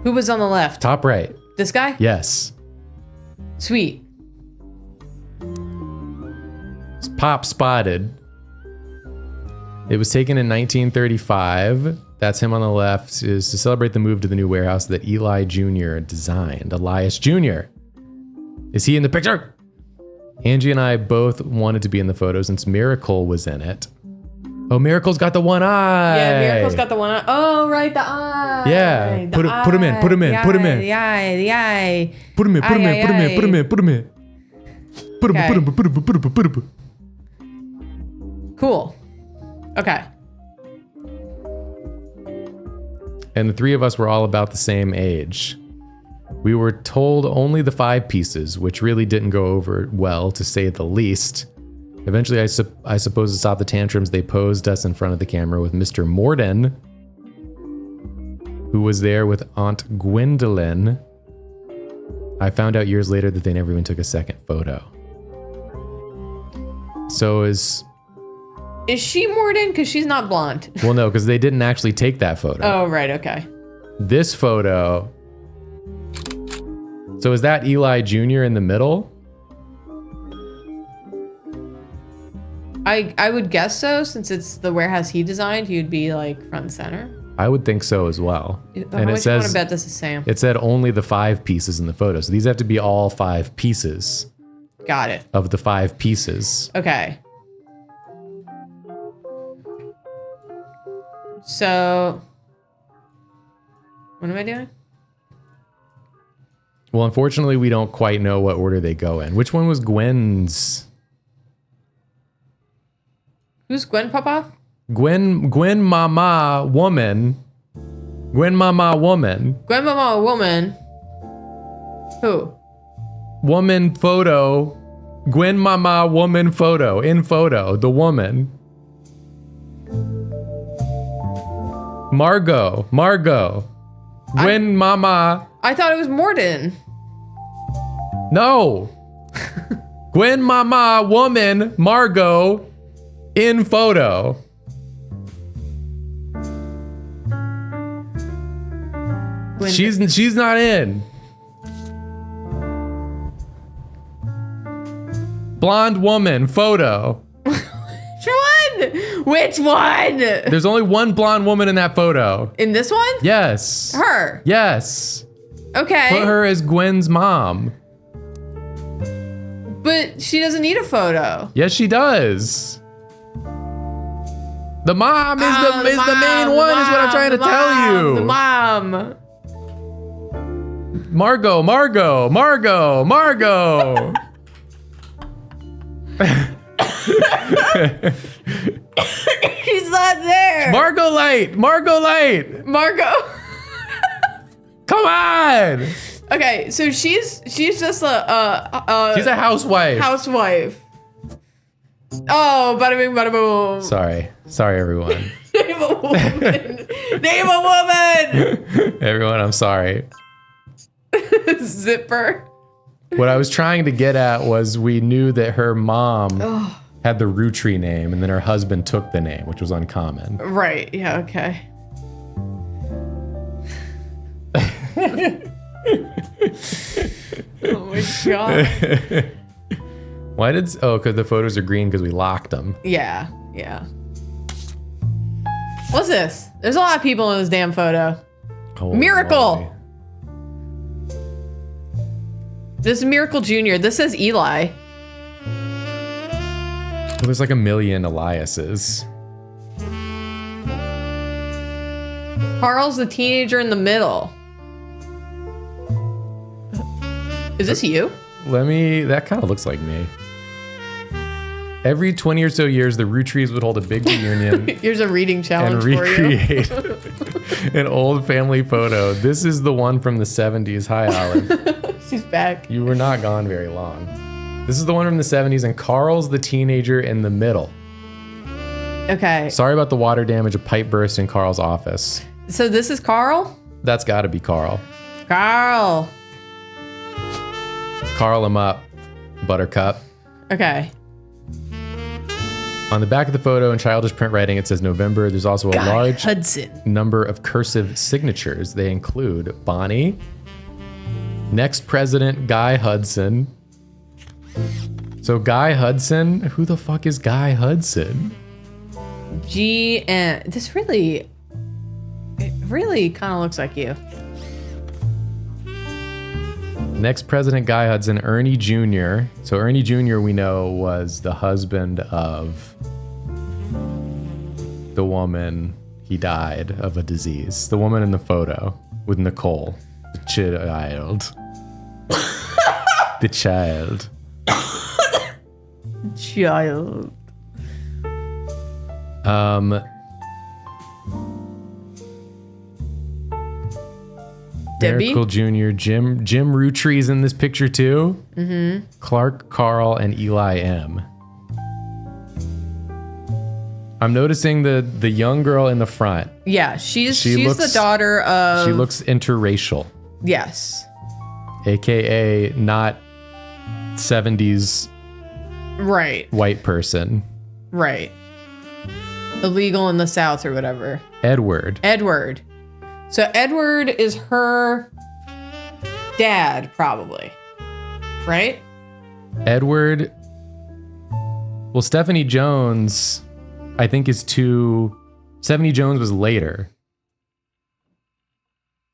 Who was on the left? Top right. This guy? Yes. Sweet. It's Pop spotted. It was taken in 1935. That's him on the left. Is to celebrate the move to the new warehouse that Eli Jr. designed. Elias Jr. Is he in the picture? Angie and I both wanted to be in the photo since Miracle was in it. Oh, Miracle's got the one eye. Yeah, Miracle's got the one eye. Oh, right, the eye. Yeah, put him in. The eye. Put him in. Cool. Okay. And the three of us were all about the same age. We were told only the 5 pieces, which really didn't go over well, to say the least. Eventually, I suppose to stop the tantrums, they posed us in front of the camera with Mr. Morden, who was there with Aunt Gwendolyn. I found out years later that they never even took a second photo. So is she Morden? Because she's not blonde. Well, no, because they didn't actually take that photo. Oh, right, okay. This photo. So is that Eli Jr. in the middle? I would guess so, since it's the warehouse he designed. He would be like front and center. I would think so as well. How much you want to bet this is Sam? It said only the 5 pieces in the photo. So these have to be all 5 pieces. Got it. Of the 5 pieces. Okay. So, what am I doing? Well, unfortunately, we don't quite know what order they go in. Which one was Gwen's? Who's Gwen, Papa? Gwen Mama Woman. Gwen Mama Woman. Gwen Mama Woman. Who? Woman photo. Gwen Mama Woman photo. In photo. The woman. Margot. Gwen Mama. I thought it was Morden. No. Gwen Mama Woman Margot in photo. Gwen. She's not in. Blonde woman photo. Which one? There's only one blonde woman in that photo. In this one? Yes. Her. Yes. Okay. Put her as Gwen's mom. But she doesn't need a photo. Yes, she does. The mom is the main one, is what I'm trying to tell you. The mom. Margot. She's not there. Margot Light. Margot. Come on. Okay, so she's just She's a housewife. Oh, bada bing, bada boom. Sorry everyone. Name a woman. Name a woman. Everyone, I'm sorry. Zipper. What I was trying to get at was we knew that her mom had the Rootree name, and then her husband took the name, which was uncommon. Right. Yeah. Okay. Oh my god. Why did? Oh, because the photos are green because we locked them. Yeah. Yeah. What's this? There's a lot of people in this damn photo. Oh, Miracle. Molly. This is Miracle Jr. This says Eli. Well, there's like a million Eliases. Carl's the teenager in the middle. Is this you? That kind of looks like me. Every 20 or so years, the Roottrees would hold a big reunion Here's a reading challenge and for you. recreate an old family photo. This is the one from the 70s. Hi, Olive. She's back. You were not gone very long. This is the one from the 70s, and Carl's the teenager in the middle. Okay. Sorry about the water damage. A pipe burst in Carl's office. So this is Carl? That's got to be Carl. Carl. Carl him up, Buttercup. Okay. On the back of the photo in childish print writing, it says November. There's also a Guy large Hudson. number of cursive signatures. They include Bonnie, next president Guy Hudson. So Guy Hudson, who the fuck is Guy Hudson? GN. This really, it really kind of looks like you. Next president Guy Hudson, Ernie Jr. So Ernie Jr. we know was the husband of the woman. He died of a disease. The woman in the photo with Nicole, the child. The child. Child. Debbie? Miracle Jr., Jim Roottree's in this picture too. Mm-hmm. Clark, Carl, and Eli M. I'm noticing the young girl in the front. Yeah, she's the daughter of. She looks interracial. Yes. AKA not 70s Right. white person. Right. Illegal in the South or whatever. Edward. So Edward is her dad, probably. Right? Edward. Well, Stephanie Jones, I think, is too. Stephanie Jones was later.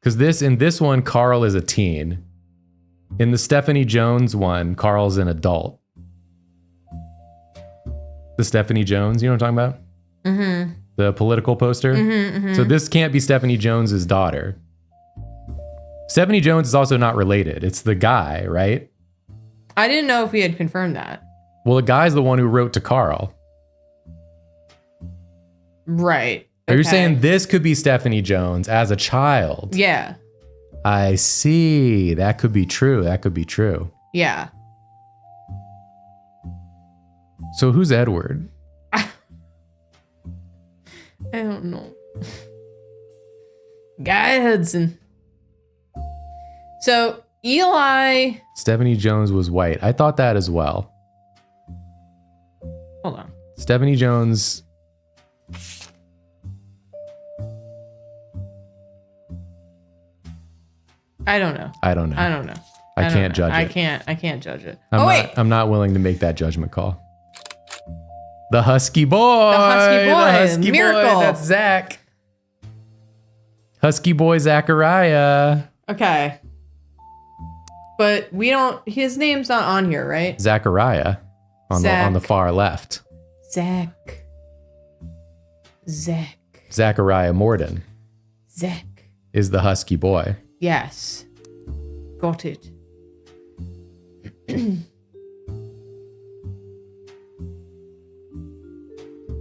Because in this one, Carl is a teen. In the Stephanie Jones one, Carl's an adult. The Stephanie Jones, you know what I'm talking about? Mm-hmm. The political poster? Mm-hmm. So this can't be Stephanie Jones's daughter. Stephanie Jones is also not related. It's the guy, right? I didn't know if we had confirmed that. Well, the guy's the one who wrote to Carl. Right. Are you saying this could be Stephanie Jones as a child? Yeah. I see. That could be true. Yeah. So who's Edward? I don't know. Guy Hudson. So Eli. Stephanie Jones was white. I thought that as well. Hold on. Stephanie Jones. I don't know. I don't know. I can't judge it. I can't judge it. I'm not willing to make that judgment call. The Husky Boy. The Husky Boy. Miracle. That's Zach. Husky Boy Zachariah. Okay. But we don't. His name's not on here, right? Zachariah on the far left. Zachariah Morden. Zach is the Husky Boy. Yes. Got it.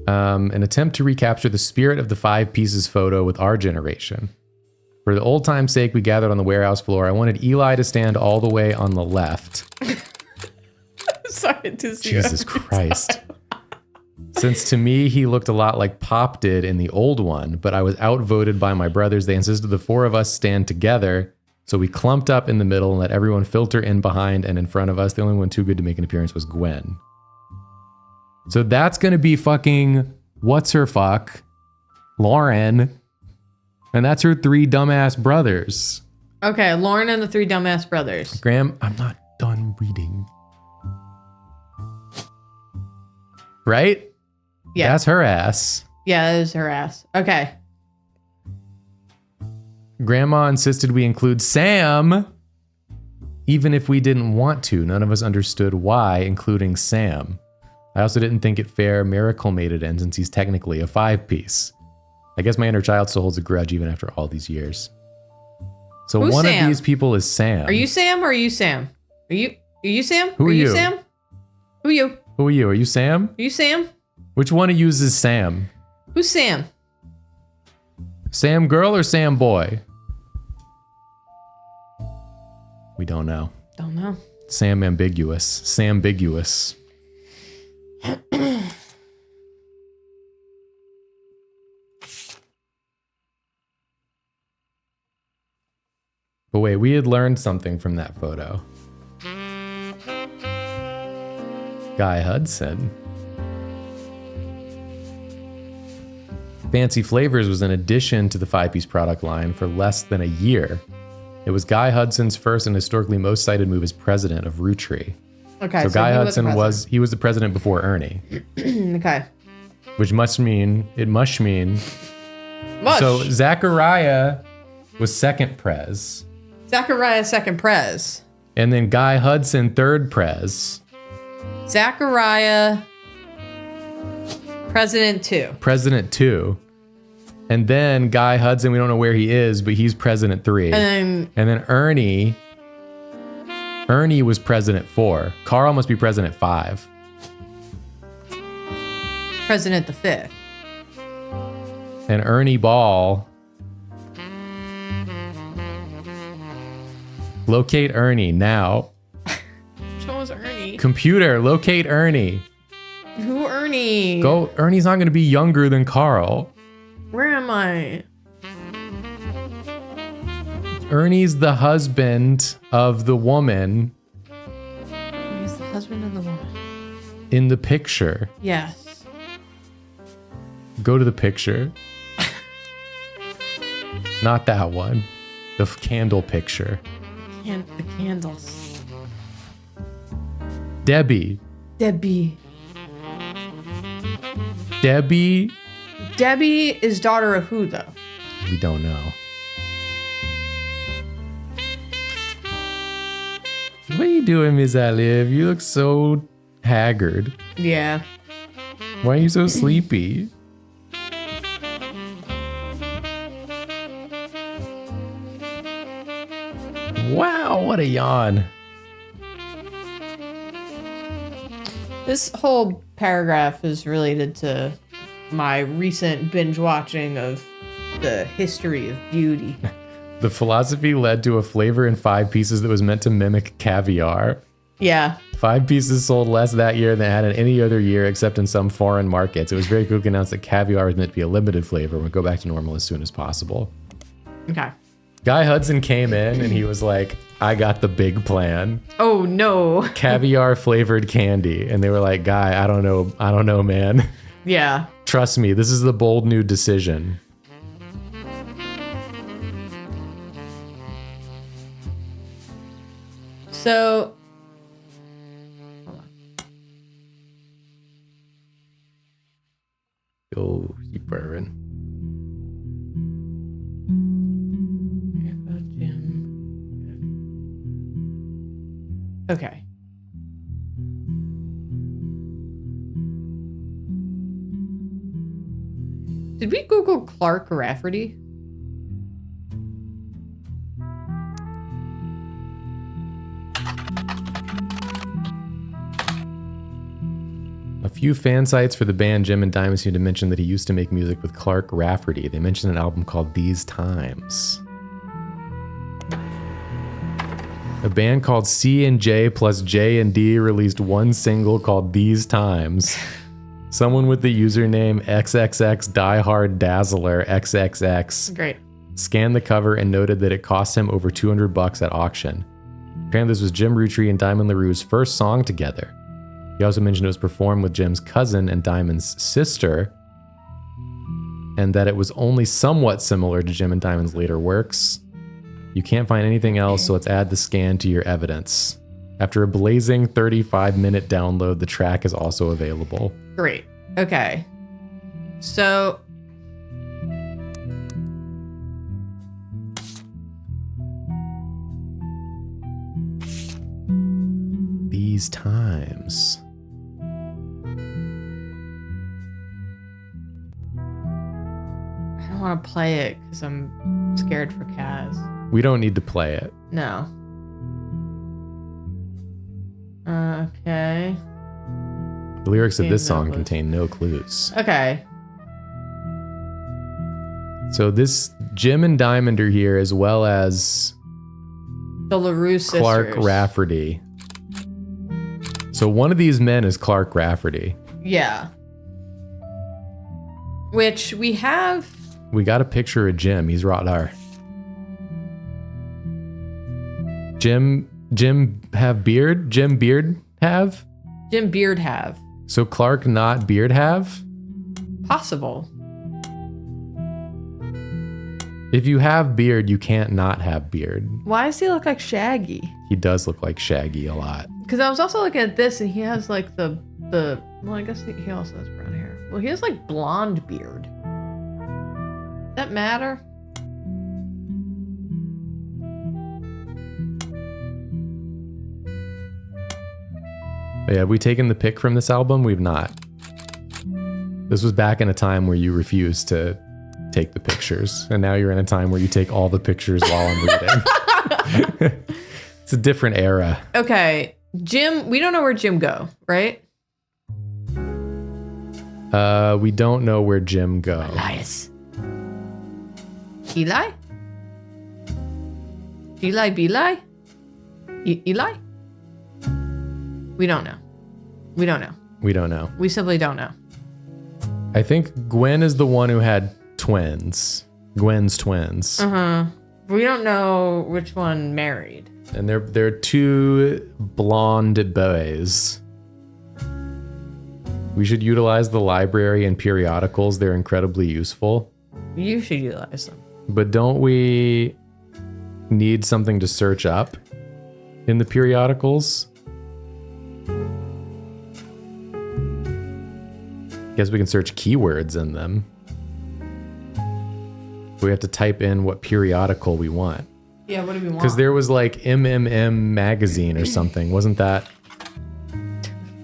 An attempt to recapture the spirit of the 5 pieces photo with our generation. For the old time's sake, we gathered on the warehouse floor. I wanted Eli to stand all the way on the left. Sorry to see Jesus Christ. Since to me, he looked a lot like Pop did in the old one, but I was outvoted by my brothers. They insisted the four of us stand together. So we clumped up in the middle and let everyone filter in behind and in front of us. The only one too good to make an appearance was Gwen. So that's going to be fucking what's her fuck, Lauren. And that's her three dumbass brothers. Okay, Lauren and the three dumbass brothers. Graham, I'm not done reading. Right? Yeah. That's her ass. Yeah, that is her ass. Okay. Grandma insisted we include Sam, even if we didn't want to. None of us understood why, including Sam. I also didn't think it fair Miracle made it in since he's technically a 5-piece. I guess my inner child still holds a grudge even after all these years. So Who's one Sam? of these people is Sam. Are you Sam or are you Sam? Are you Sam? Who are you? Sam? Who are you? Who are you? Are you Sam? Are you Sam? Which one of you is Sam? Who's Sam? Sam girl or Sam boy? We don't know. Don't know. Sam ambiguous. Sambiguous. But wait, we had learned something from that photo. Guy Hudson. Fancy Flavors was an addition to the 5-piece product line for less than a year. It was Guy Hudson's first and historically most cited move as president of Roottrees. Okay. So Guy he Hudson the was the president before Ernie. Okay. Which must mean. Mush. So Zachariah was second prez. Zachariah second prez. And then Guy Hudson third prez. Zachariah President 2. President 2. And then Guy Hudson, we don't know where he is, but he's president 3. And then Ernie was president 4. Carl must be president 5. President the 5th. And Ernie Ball. Locate Ernie now. Which one was Ernie? Computer, locate Ernie. Who Ernie? Go. Ernie's not going to be younger than Carl. Where am I? Ernie's the husband of the woman He's the husband of the woman. in the picture. Yes. Go to the picture. Not that one. The candle picture. The candles. Debbie. Debbie. Debbie? Debbie is daughter of who, though? We don't know. What are you doing, Miss Olive? You look so haggard. Yeah. Why are you so sleepy? Wow, what a yawn. This whole paragraph is related to my recent binge watching of the history of beauty. The philosophy led to a flavor in 5 pieces that was meant to mimic caviar. Yeah. 5 pieces sold less that year than it had in any other year except in some foreign markets. It was very quickly announced that caviar was meant to be a limited flavor and would go back to normal as soon as possible. Okay. Guy Hudson came in and he was like, I got the big plan. Oh, no. Caviar flavored candy. And they were like, Guy, I don't know, man. Yeah. Trust me, this is the bold new decision. So, Go keep bourbon. okay. Did we Google Clark Rafferty? A few fan sites for the band Jim and Diamond seem to mention that he used to make music with Clark Rafferty. They mentioned an album called These Times. A band called C and J plus J and D released one single called These Times. Someone with the username XXX Diehard Dazzler XXX Great. scanned the cover and noted that it cost him over $200 at auction. Apparently, this was Jim Roottrees and Diamond LaRue's first song together. He also mentioned it was performed with Jim's cousin and Diamond's sister, and that it was only somewhat similar to Jim and Diamond's later works. You can't find anything else, so let's add the scan to your evidence. After a blazing 35-minute download, the track is also available. Great. Okay. So these times. I don't want to play it because I'm scared for Kaz. We don't need to play it. No. Okay. The lyrics of this song Download. contain no clues. Okay. So this Jim and Diamond are here, as well as The LaRue sisters. Clark Rafferty. So one of these men is Clark Rafferty. Yeah. Which we have. We got a picture of Jim. He's Radar. Jim have beard? Jim beard have? Jim Beard have. So Clark not beard have? Possible. If you have beard, you can't not have beard. Why does he look like Shaggy? He does look like Shaggy a lot. Because I was also looking at this and he has like the well, I guess he also has brown hair. Well, he has like blonde beard. Does that matter? But yeah, have we taken the pic from this album? We've not. This was back in a time where you refused to take the pictures. And now you're in a time where you take all the pictures while I'm reading. It's a different era. Okay. Jim, we don't know where Jim go, right? We don't know where Jim go. Elias. Eli? Eli Beli? Eli? We don't know. We don't know. We don't know. We simply don't know. I think Gwen is the one who had twins. Gwen's twins. We don't know which one married. And they're two blonde boys. We should utilize the library and periodicals. They're incredibly useful. You should utilize them. But don't we need something to search up in the periodicals? Guess we can search keywords in them. We have to type in what periodical we want. Yeah, what do we want? Because there was like MMM magazine or something. Wasn't that?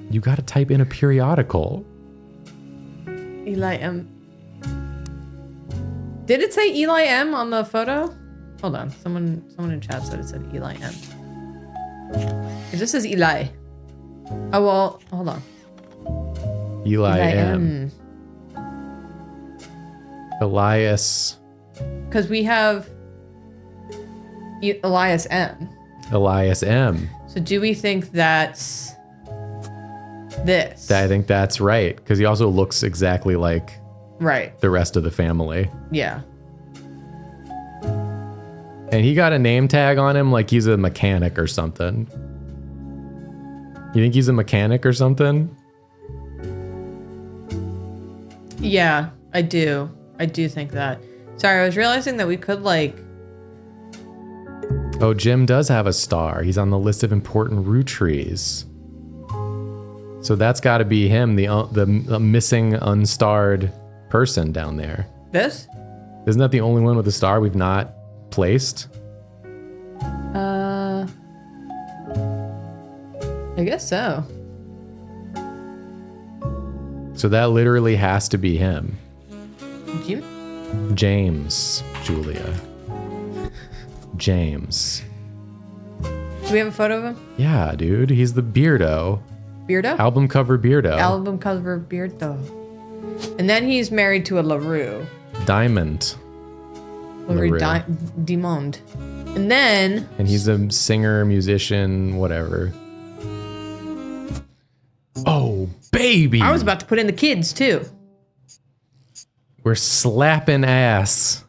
You got to type in a periodical. Eli M. Did it say Eli M on the photo? Hold on. Someone in chat said it said Eli M. It just says Eli. Oh, well, hold on. Eli M. Elias. Because we have Elias M. Elias M. So do we think that's this? I think that's right. Because he also looks exactly like Right. the rest of the family. Yeah. And he got a name tag on him like he's a mechanic or something. You think he's a mechanic or something? Yeah, I do. I do think that. Sorry, I was realizing that we could like... Oh, Jim does have a star. He's on the list of important Roottrees. So that's got to be him, the missing unstarred person down there. This? Isn't that the only one with a star we've not placed? I guess so. So that literally has to be him. Jim? James, Julia. James. Do we have a photo of him? Yeah, dude. He's the Beardo. Beardo? Album cover Beardo. Album cover Beardo. And then he's married to a LaRue. Diamond. LaRue LaRue. Dimond. And then... And he's a singer, musician, whatever. Oh, baby. I was about to put in the kids too. We're slapping ass.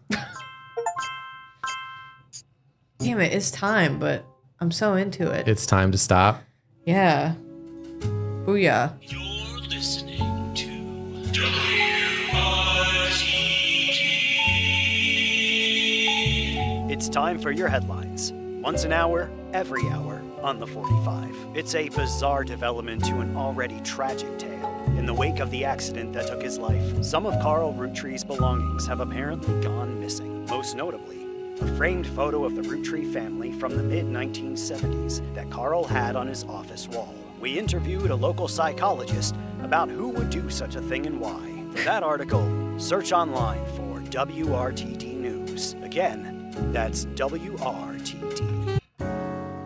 Damn it, it's time, but I'm so into it. It's time to stop. Yeah. Booyah. You're listening to WRTT. It's time for your headlines. Once an hour, every hour, on the 45. It's a bizarre development to an already tragic tale. In the wake of the accident that took his life, some of Carl Roottree's belongings have apparently gone missing. Most notably, a framed photo of the Roottree family from the mid-1970s that Carl had on his office wall. We interviewed a local psychologist about who would do such a thing and why. For that article, search online for WRTD News. Again, that's WRTD.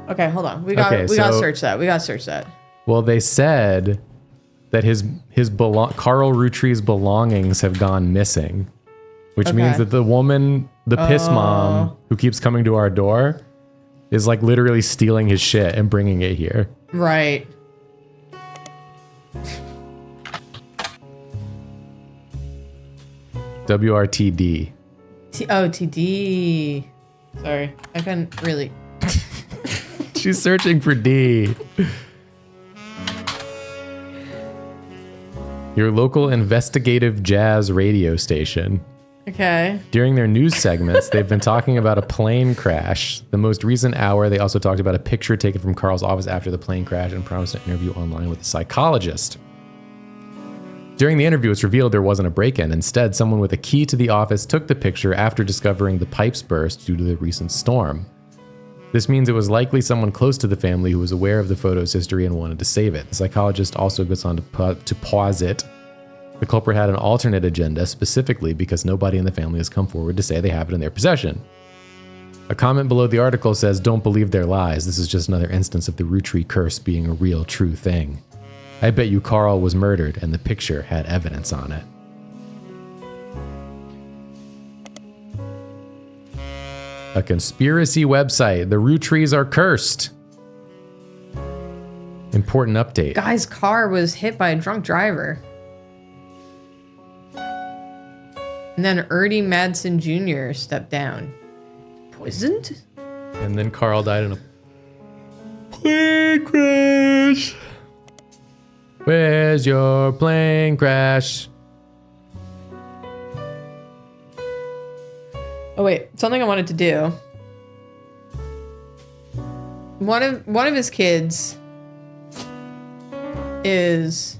Okay, hold on. We gotta search that. We gotta search that. Well, they said that Carl Rootree's belongings have gone missing, which means that the woman, the piss mom who keeps coming to our door, is like literally stealing his shit and bringing it here. Right. WRTD. TD. Sorry, I couldn't really. She's searching for D. Your local investigative jazz radio station. Okay. During their news segments, they've been talking about a plane crash. The most recent hour, they also talked about a picture taken from Carl's office after the plane crash and promised an interview online with a psychologist. During the interview, it's revealed there wasn't a break-in. Instead, someone with a key to the office took the picture after discovering the pipes burst due to the recent storm. This means it was likely someone close to the family who was aware of the photo's history and wanted to save it. The psychologist also goes on to posit the culprit had an alternate agenda, specifically because nobody in the family has come forward to say they have it in their possession. A comment below the article says, "Don't believe their lies. This is just another instance of the Roottree curse being a real, true thing. I bet you Carl was murdered and the picture had evidence on it." A conspiracy website. The Rootrees are cursed. Important update. Guy's car was hit by a drunk driver. And then Ernie Madsen Jr. stepped down. Poisoned? And then Carl died in a plane crash. Where's your plane crash? Oh wait, something I wanted to do. One of his kids is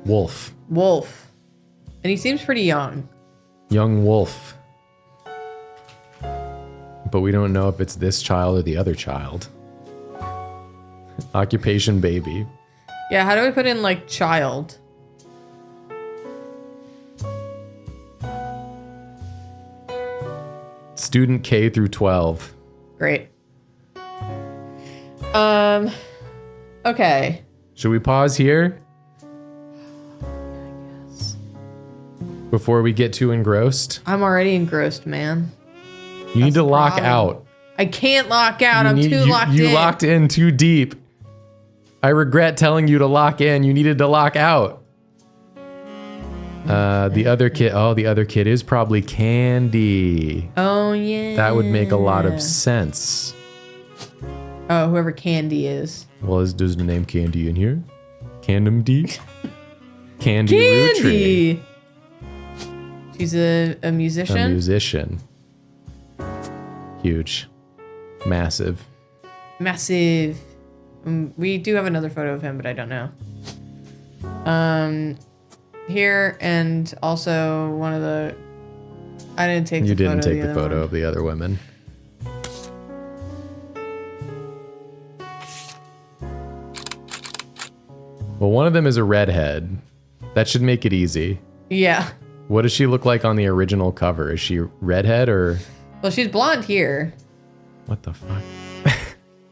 Wolf. Wolf. And he seems pretty young. Young Wolf. But we don't know if it's this child or the other child. Occupation baby. Yeah, how do we put in like child? Student K through 12. Great. Okay. Should we pause here? Before we get too engrossed? I'm already engrossed, man. You need to lock problem. out. I can't lock out. I'm too locked in. You locked in too deep. I regret telling you to lock in. You needed to lock out. The other kid is probably Candy. Oh, yeah. That would make a lot of sense. Oh, whoever Candy is. Well, does the name Candy in here? Candom D? Candy Roottree. She's a musician? A musician. Huge. Massive. Massive. We do have another photo of him, but I don't know. Here, and also one of the... I didn't take You the photo didn't take of the photo one. of the other women. Well, one of them is a redhead. That should make it easy. Yeah. What does she look like on the original cover? Is she redhead or... Well, she's blonde here. What the fuck?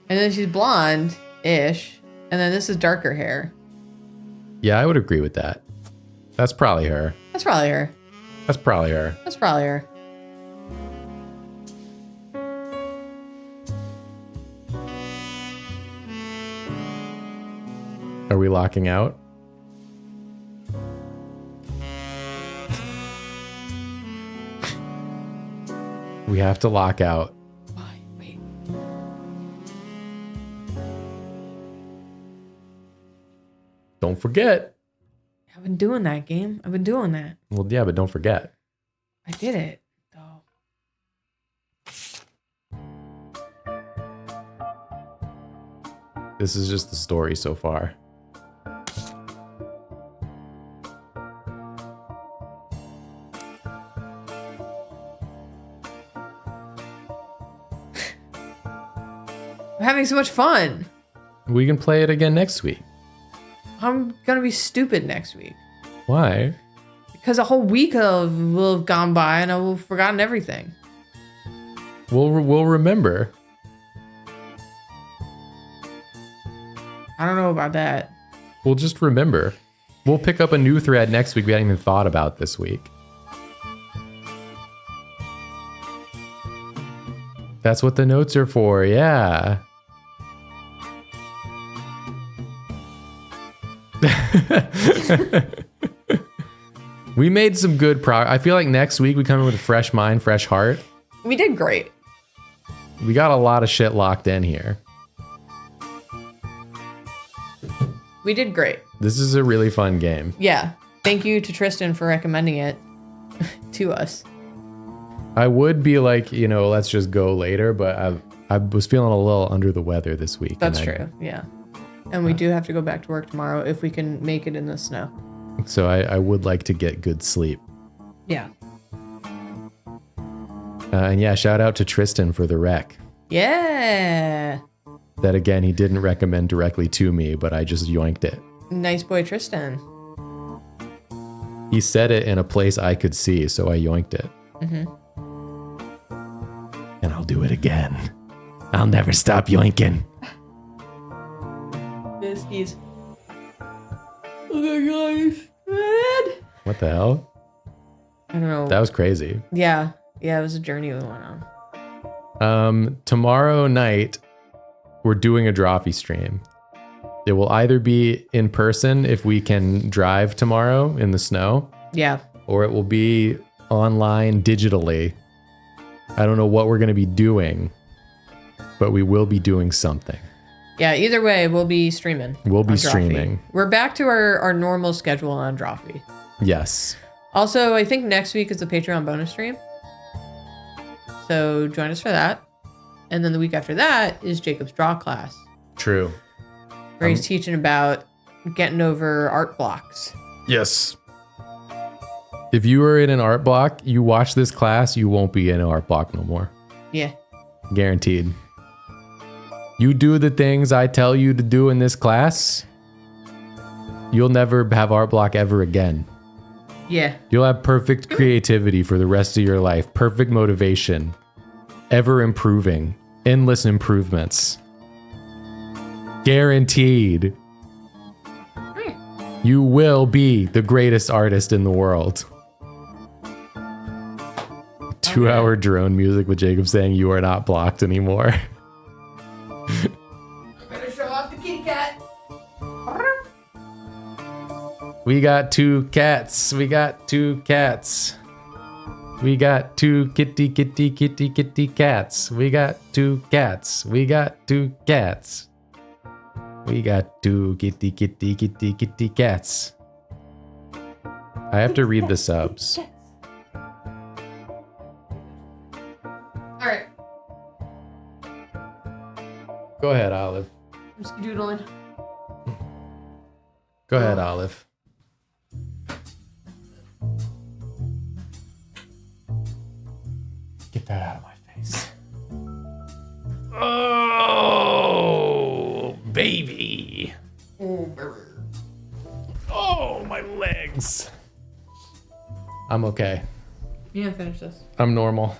And then she's blonde-ish. And then this is darker hair. Yeah, I would agree with that. That's probably her. That's probably her. That's probably her. That's probably her. Are we locking out? We have to lock out. Why? Wait. Don't forget. I've been doing that game. I've been doing that. Well, yeah, but don't forget. I did it, though. This is just the story so far. I'm having so much fun. We can play it again next week. I'm gonna be stupid next week Why? because a whole week will have gone by and I will have forgotten everything. We'll remember. I don't know about that. We'll just remember. We'll pick up a new thread next week we hadn't even thought about this week. That's what the notes are for, yeah. We made some good progress. I feel like next week we come in with a fresh mind, fresh heart. We did great. We got a lot of shit locked in here. We did great. This is a really fun game. Yeah. Thank you to Tristan for recommending it to us. I would be like, let's just go later, but I was feeling a little under the weather this week. That's true. Yeah. And we do have to go back to work tomorrow if we can make it in the snow. So I would like to get good sleep. Yeah. And yeah, shout out to Tristan for the rec. Yeah. That again, he didn't recommend directly to me, but I just yoinked it. Nice boy, Tristan. He said it in a place I could see, so I yoinked it. Mm-hmm. And I'll do it again. I'll never stop yoinking. Biscuits. Okay, guys. Good. What the hell? I don't know. That was crazy. Yeah. Yeah, it was a journey we went on. Tomorrow night, we're doing a Drawfee stream. It will either be in person if we can drive tomorrow in the snow. Yeah. Or it will be online digitally. I don't know what we're going to be doing, but we will be doing something. Yeah, either way, we'll be streaming. We'll be on Drawfee. streaming. We're back to our normal schedule on Drawfee. Yes. Also, I think next week is the Patreon bonus stream. So join us for that. And then the week after that is Jacob's draw class, True. where he's teaching about getting over art blocks. Yes. If you are in an art block, you watch this class, you won't be in an art block no more. Yeah. Guaranteed. You do the things I tell you to do in this class, you'll never have art block ever again. Yeah. You'll have perfect creativity for the rest of your life, perfect motivation, ever improving, endless improvements. Guaranteed. You will be the greatest artist in the world. 2-hour drone music with Jacob saying you are not blocked anymore. Better show off the kitty cat. We got 2 cats. We got 2 cats. We got 2 kitty cats. We got 2 cats. We got 2 cats. We got 2 kitty cats. I have to read the subs. All right. Go ahead, Olive. I'm skedoodling. Go ahead, Olive. Get that out of my face. Oh, baby. Oh, my legs. I'm okay. You didn't finish this. I'm normal.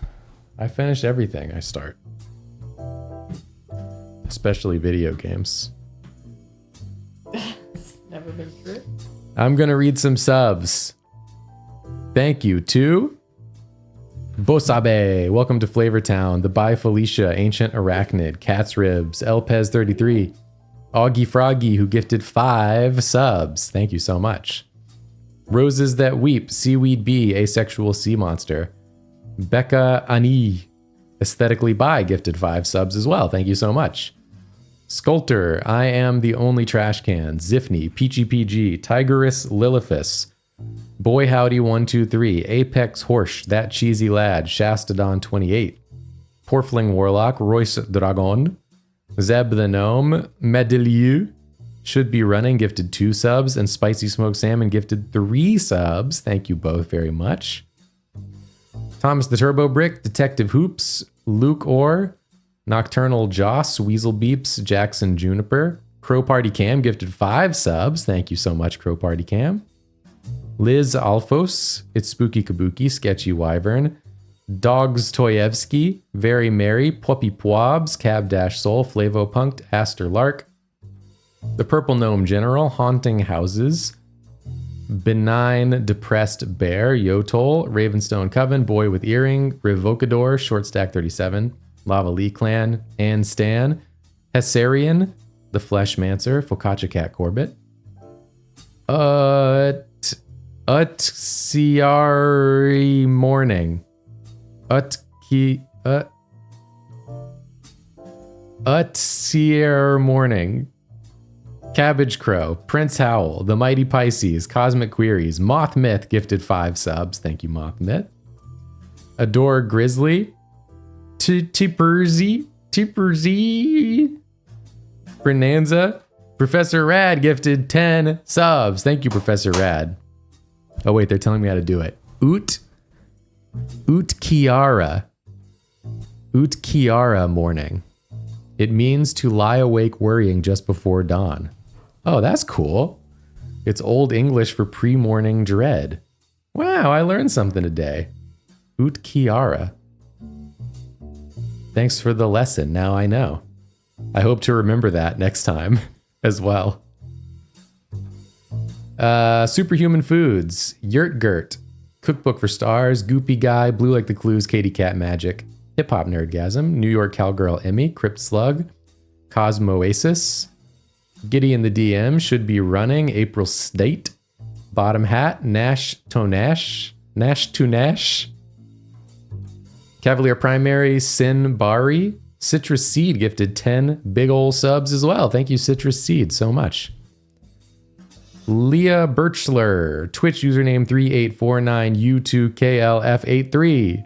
I finish everything I start. Especially video games. Never been through it. I'm going to read some subs. Thank you to Bosabe. Welcome to Flavortown. The By Felicia, Ancient Arachnid, Cat's Ribs, Elpez33, Augie Froggy, who gifted 5 subs. Thank you so much. Roses That Weep, Seaweed Bee, Asexual Sea Monster, Becca Ani, Aesthetically By gifted 5 subs as well. Thank you so much. Sculptor, I Am the Only Trash Can, Ziffney, Peachy PG, Tigerus Lilithus, Boy Howdy 123, Apex Horsch, That Cheesy Lad, Shastadon 28, Porfling Warlock, Royce Dragon, Zeb the Gnome, Medilieu, Should Be Running, gifted 2 subs, and Spicy Smoked Salmon gifted 3 subs. Thank you both very much. Thomas the Turbo Brick, Detective Hoops, Luke Orr, Nocturnal Joss, Weasel Beeps, Jackson Juniper, Crow Party Cam gifted 5 subs. Thank you so much, Crow Party Cam. Liz Alphos, It's Spooky Kabuki, Sketchy Wyvern, Dogs Toyevsky, Very Merry, Puppy Poibs, Cab Dash Soul, Flavo Punked, Aster Lark, The Purple Gnome General, Haunting Houses, Benign Depressed Bear, Yotol, Ravenstone Coven, Boy with Earring, Revocador, Short Stack 37, Lava Lee Clan, Ann Stan, Hessarian, The Fleshmancer, Focaccia Cat Corbett, Utsiari Morning, Utsier Morning, Cabbage Crow, Prince Howl, The Mighty Pisces, Cosmic Queries, Moth Myth gifted 5 subs. Thank you, Moth Myth. Adore Grizzly, Tipperzy, Brenanza, Professor Rad gifted 10 subs. Thank you, Professor Rad. Oh wait, they're telling me how to do it. Utkiara Morning. It means to lie awake worrying just before dawn. Oh, that's cool. It's Old English for pre-morning dread. Wow, I learned something today. Utkiara. Thanks for the lesson. Now I know. I hope to remember that next time as well. Superhuman Foods, Yurtgurt, Cookbook for Stars, Goopy Guy, Blue Like the Clues, Katy Cat Magic, Hip Hop Nerdgasm, New York Cowgirl Emmy, Crypt Slug, Cosmoasis, Gideon the DM, Should Be Running, April State, Bottom Hat, Nash to Nash, Cavalier Primary, Sin Bari, Citrus Seed gifted 10 big ol' subs as well. Thank you, Citrus Seed, so much. Leah Birchler, Twitch username 3849U2KLF83.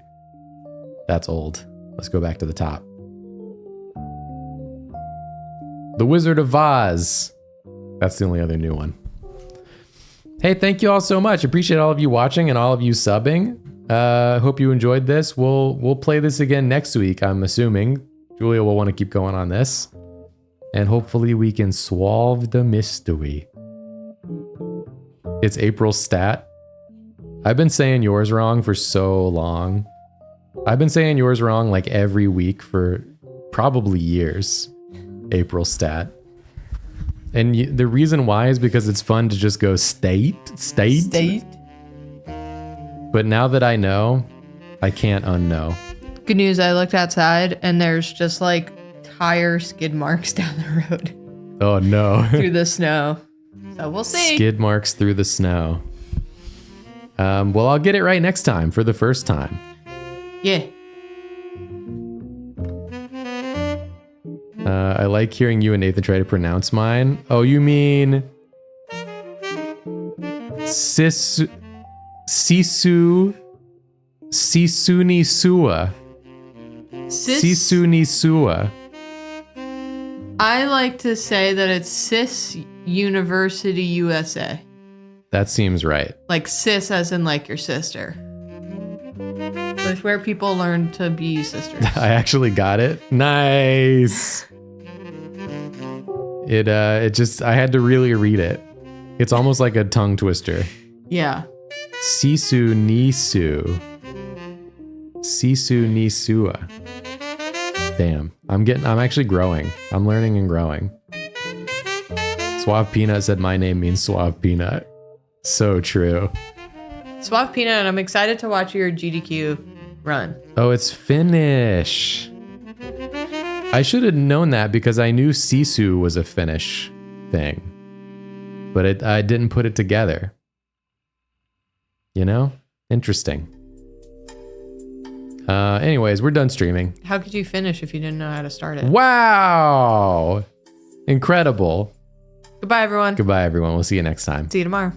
That's old. Let's go back to the top. The Wizard of Oz. That's the only other new one. Hey, thank you all so much. Appreciate all of you watching and all of you subbing. Hope you enjoyed this. We'll play this again next week, I'm assuming. Julia will want to keep going on this. And hopefully we can solve the mystery. It's April's stat. I've been saying yours wrong for so long. I've been saying yours wrong like every week for probably years. April stat. And the reason why is because it's fun to just go state. But now that I know, I can't unknow. Good news, I looked outside and there's just like tire skid marks down the road. Oh no. Through the snow. So we'll see. Skid marks through the snow. Well, I'll get it right next time for the first time. Yeah. I like hearing you and Nathan try to pronounce mine. Oh, you mean Sisunisua. Sisunisua. I like to say that it's Sis University USA. That seems right. Like sis as in like your sister. So it's where people learn to be sisters. I actually got it. Nice. It just, I had to really read it. It's almost like a tongue twister. Yeah. Sisu Nisua. Damn. I'm actually growing. I'm learning and growing. Suave Peanut said my name means Suave Peanut. So true. Suave Peanut, and I'm excited to watch your GDQ run. Oh, it's Finnish. I should have known that because I knew Sisu was a Finnish thing. But I didn't put it together. You know? Interesting. Anyways, we're done streaming. How could you finish if you didn't know how to start it? Wow. Incredible. Goodbye, everyone. Goodbye, everyone. We'll see you next time. See you tomorrow.